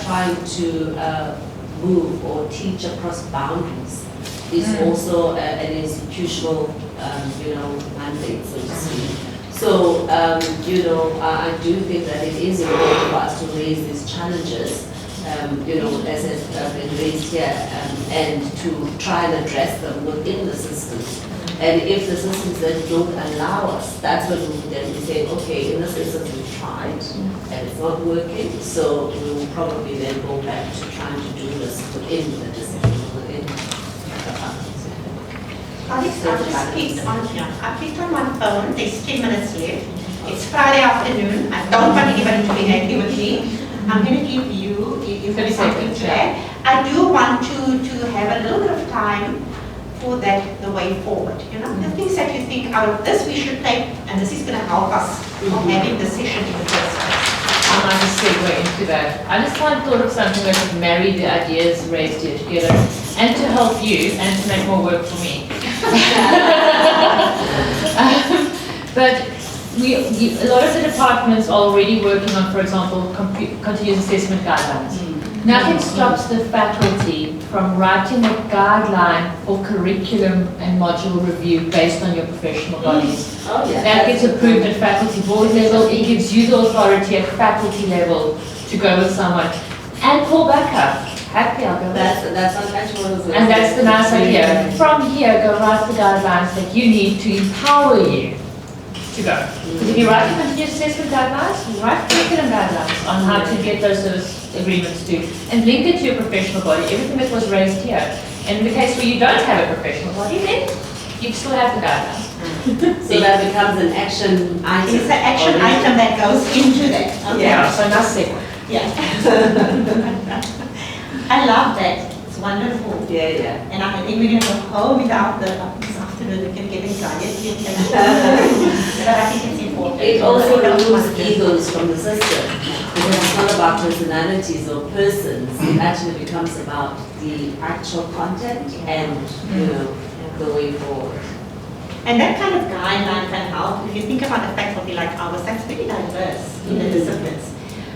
trying to move or teach across boundaries is also an institutional, mandate, so to speak. So, I do think that it is important for us to raise these challenges, as has been raised here, and to try and address them within the systems. And if the systems then don't allow us, that's when we will then be saying, okay, in this instance we've tried and it's not working, so we will probably then go back to trying to do this within the discipline, within the faculty. I clicked on my phone, there's 10 minutes left. It's Friday afternoon, I don't want anybody to be angry with me. I'm going to give you, something to add. I do want to have a little bit of time for that, the way forward. The things that you think out of this we should take, and this is going to help us having the session in the first place. I might just segue into that. I just thought of something that would marry the ideas raised here together, and to help you, and to make more work for me. But a lot of the departments are already working on, for example, continuous assessment guidelines. Nothing stops the faculty from writing a guideline for curriculum and module review based on your professional bodies. That gets approved at faculty board level. It gives you the authority at faculty level to go with someone and call back up. Happy, I'll go back. That's unconscionable. And that's the nice idea. From here, go write the guidelines that you need to empower you to go. Because if you write the continuous assessment guidelines, you write curriculum guidelines on how to get those service agreements to, and link it to your professional body, everything that was raised here. And in the case where you don't have a professional body, then you still have the guidelines. So that becomes an action item. It's an action item that goes into that. Okay. Yeah, so nice segue. Yeah. I love that. It's wonderful. Yeah. And I think we're going to go home without this afternoon. We can get anxiety. But I think it's important. It also removes egos from the system. Because it's not about personalities or persons. It actually becomes about the actual content and, the way forward. And that kind of guideline can help. If you think about a faculty like ours, that's very diverse in the disciplines.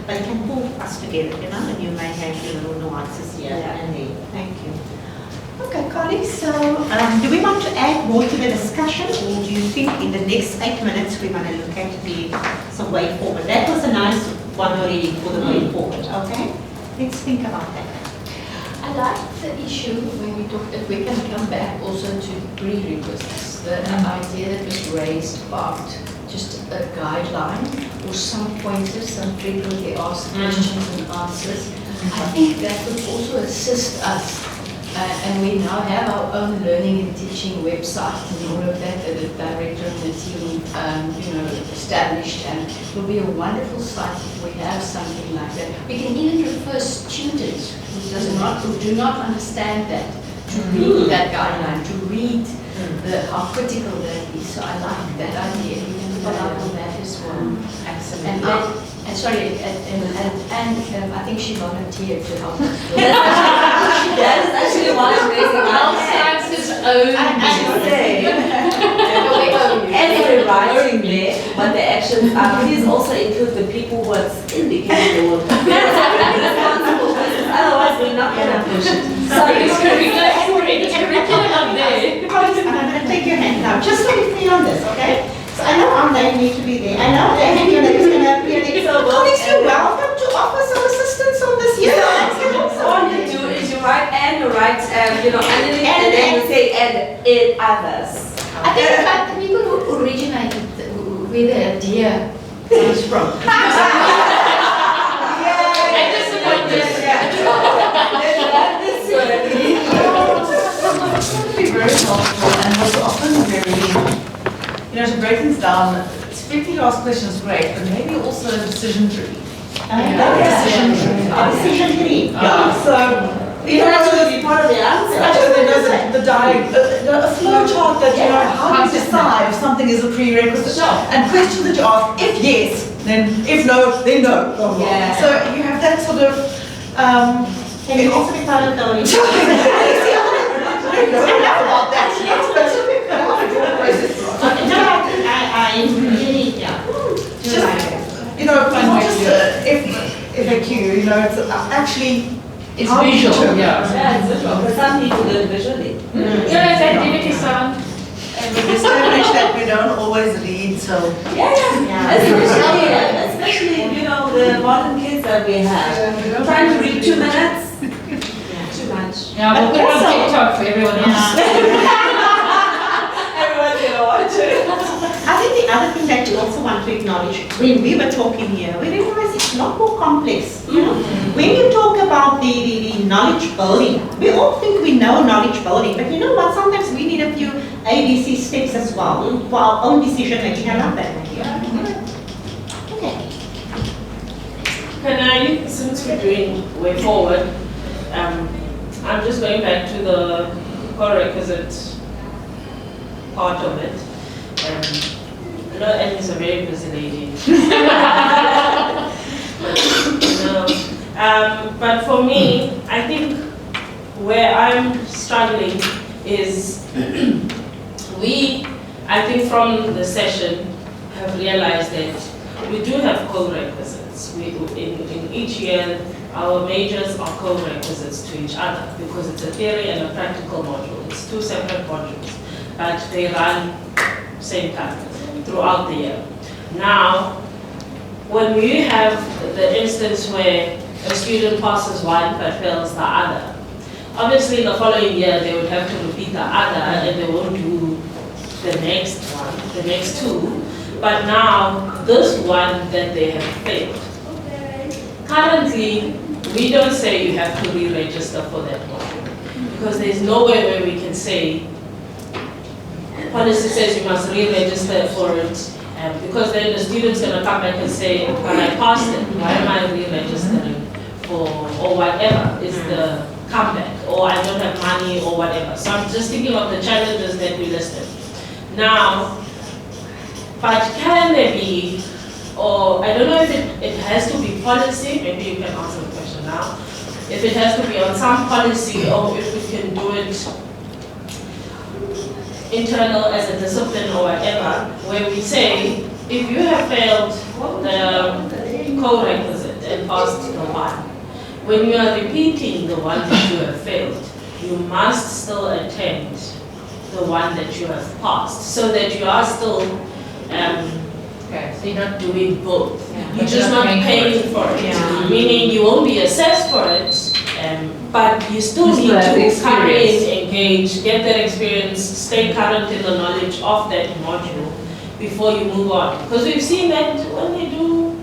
But it can pull us together, and you may have your little nuances here and there. Thank you. Okay, colleagues, so do we want to add more to the discussion, or do you think in the next 8 minutes we want to look at some way forward? That was a nice one already for the way forward, okay? Let's think about that. I like the issue when we talk, if we can come back also to pre-requisites, the idea that was raised about just a guideline or some pointers, some frequently asked questions and answers. I think that would also assist us. And we now have our own learning and teaching website and all of that the director and the team established, and it will be a wonderful site if we have something like that. We can even refer students who do not understand that to read that guideline, to read how critical that is. So I like that idea. We can follow up on that as well. Excellent. And I think she volunteered to help us. That is actually why I'm raising my hand. Science's own. As we're writing there, what the actions are, please also include the people who are indicating the work. Otherwise, we're not going to push it. Sorry, it's curriculum up there. I'm going to take your hand now, just so we clear on this, okay? So I know online need to be there. I know that you're going to appear there. So colleagues, you're welcome to offer some assistance on this. All you do is you write and you write, underneath, and then you say and it others. I think that the people who originated where the idea comes from. It's going to be very helpful and was often very, to break things down, frequently asked questions great, but maybe also a decision tree. Decision tree. Yeah. So that's going to be part of the answer. A flow chart that how do you decide if something is a prerequisite? And questions that you ask, if yes, then if no, then no. Yeah. So you have that sort of. Can you also be part of the I don't know enough about that yet, but no, I really, yeah. just, you know, it's not just FAQ, you know, it's actually. It's how you visual, determine. yeah. It's visual, but some people do it visually. Yeah, it's activity sound. And we establish that we don't always read, so. Yeah. Especially, you know, the modern kids that we have. Trying to read 2 minutes. Too much. Yeah, we'll put it on TikTok for everyone else. Everyone's gonna watch it. I think the other thing that we also want to acknowledge, when we were talking here, we realized it's a lot more complex. You know, when you talk about the knowledge building, we all think we know knowledge building, but you know what? Sometimes we need a few ABC steps as well for our own decision making. I love that. Okay. Can I, since we're doing way forward, I'm just going back to the co-requisite part of it. I know Annie's a very busy lady. But for me, I think where I'm struggling is I think from the session, have realized that we do have co-requisites. In each year, our majors are co-requisites to each other because it's a theory and a practical module. It's 2 separate modules, but they run same time throughout the year. Now, when we have the instance where a student passes one but fails the other, obviously in the following year they would have to repeat the other and they won't do the next one, the next 2. But now, this one that they have failed, currently, we don't say you have to re-register for that module because there's no way where we can say, policy says you must re-register for it, because then the student's going to come back and say, but I passed it, why am I re-registering for, or whatever is the comeback, or I don't have money, or whatever. So I'm just thinking of the challenges that we listed. Now, but can there be, or I don't know if it has to be policy, maybe you can answer the question now, if it has to be on some policy or if we can do it internal as a discipline or whatever, where we say, if you have failed the co-requisite and passed the one, when you are repeating the one that you have failed, you must still attend the one that you have passed, so that you are still okay, so you're not doing both. Yeah. You're just not paying for it. Yeah. Meaning you won't be assessed for it, but you still need to come in, engage, get that experience, stay current in the knowledge of that module before you move on. Because we've seen that when they do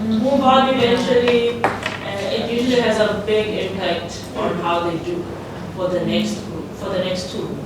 move on eventually, it usually has a big impact on how they do for the next group, for the next 2.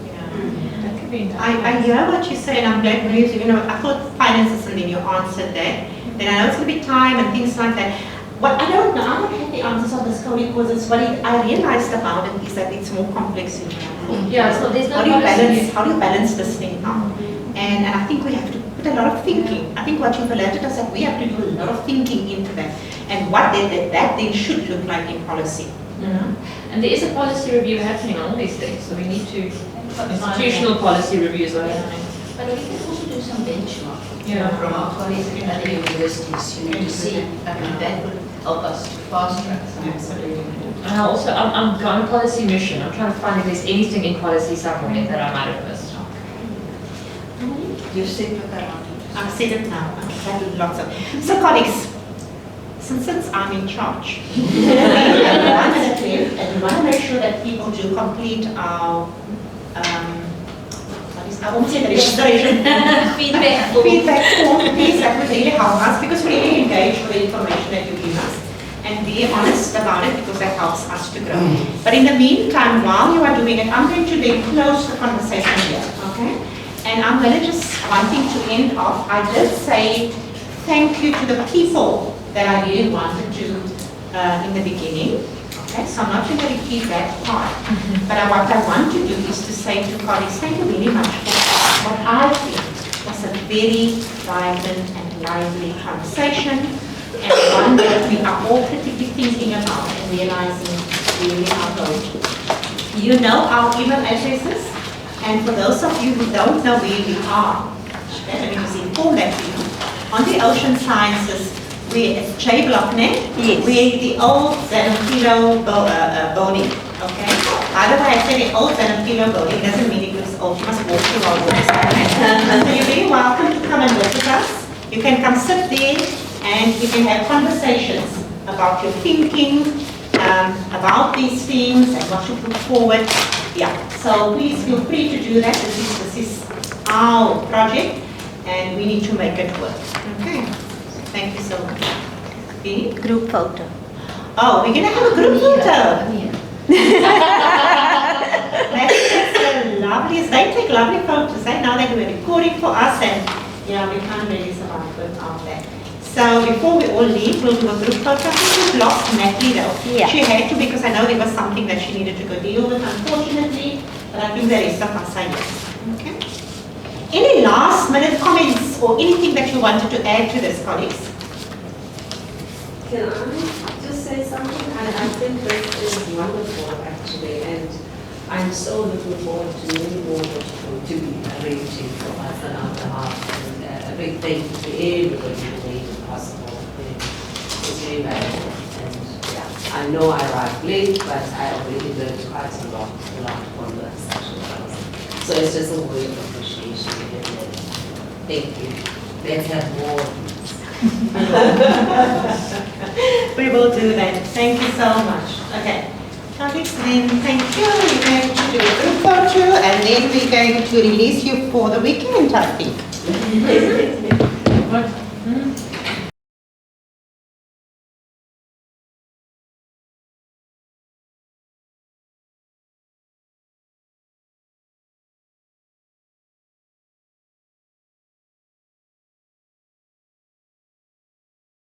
I hear what you say, and I'm glad you know, I thought finances and then you answered that. Then I know it's going to be time and things like that. What I don't know, I don't have the answers on this co-requisites. What I realized about it is that it's more complex in general. Yeah, so there's no how do you balance this thing out? And I think we have to put a lot of thinking. I think what you've alerted us that we have to do a lot of thinking into that. And what that then should look like in policy. And there is a policy review happening on all these things, so we need to, institutional policy reviews are happening. But we can also do some benchmarking from our colleagues at other universities, you know, to see, that would help us to fast track. Absolutely. And I'm on a policy mission. I'm trying to find if there's anything in policy somewhere that I might have missed. You've said what I wanted. I've said it now. I've had lots of. So colleagues, since I'm in charge, and we want to make sure that people do complete our I won't say the registration. Feedback form, please, that would really help us because we really engage with the information that you give us and be honest about it because that helps us to grow. But in the meantime, while you are doing it, I'm going to then close the conversation here, okay? And I'm going to just, wanting to end off, I did say thank you to the people that I really wanted to in the beginning. Okay, so I'm not going to repeat that part. But what I want to do is to say to colleagues, thank you very much for what I think was a very vibrant and lively conversation, and one that we are all critically thinking about and realizing really our goal. You know our email addresses, and for those of you who don't know where we are, let me just inform that to you. On the Ocean Sciences, we're at J Block Net. Yes. We're the old Zanopilo building. Okay. By the way, I say the old Zanopilo building doesn't mean it was old. You must walk through our walls. So you're very welcome to come and work with us. You can come sit there and you can have conversations about your thinking, about these things and what you put forward. Yeah. So please feel free to do that. This is our project, and we need to make it work. Okay. Thank you so much. Okay. Group photo. Oh, we're gonna have a group photo. That's the loveliest. They take lovely photos. Now they do a recording for us, and yeah, we can't really survive without that. So before we all leave, we'll do a group photo. I think we've lost Natalie though. Yeah. She had to because I know there was something that she needed to go deal with, unfortunately. But I think the rest of us are yes. Okay. Any last minute comments or anything that you wanted to add to this, colleagues? Can I just say something? I think this is wonderful actually, and I'm so looking forward to many more to be arranging for us on our behalf. And a big thank you to everybody who made it possible. It's very valuable. And yeah, I know I arrived late, but I already learned quite a lot from the session. So it's just a word of appreciation. Thank you. Let's have more. We will do that. Thank you so much. Okay. Colleagues, then thank you. We're going to do a group photo and then we're going to release you for the weekend, I think.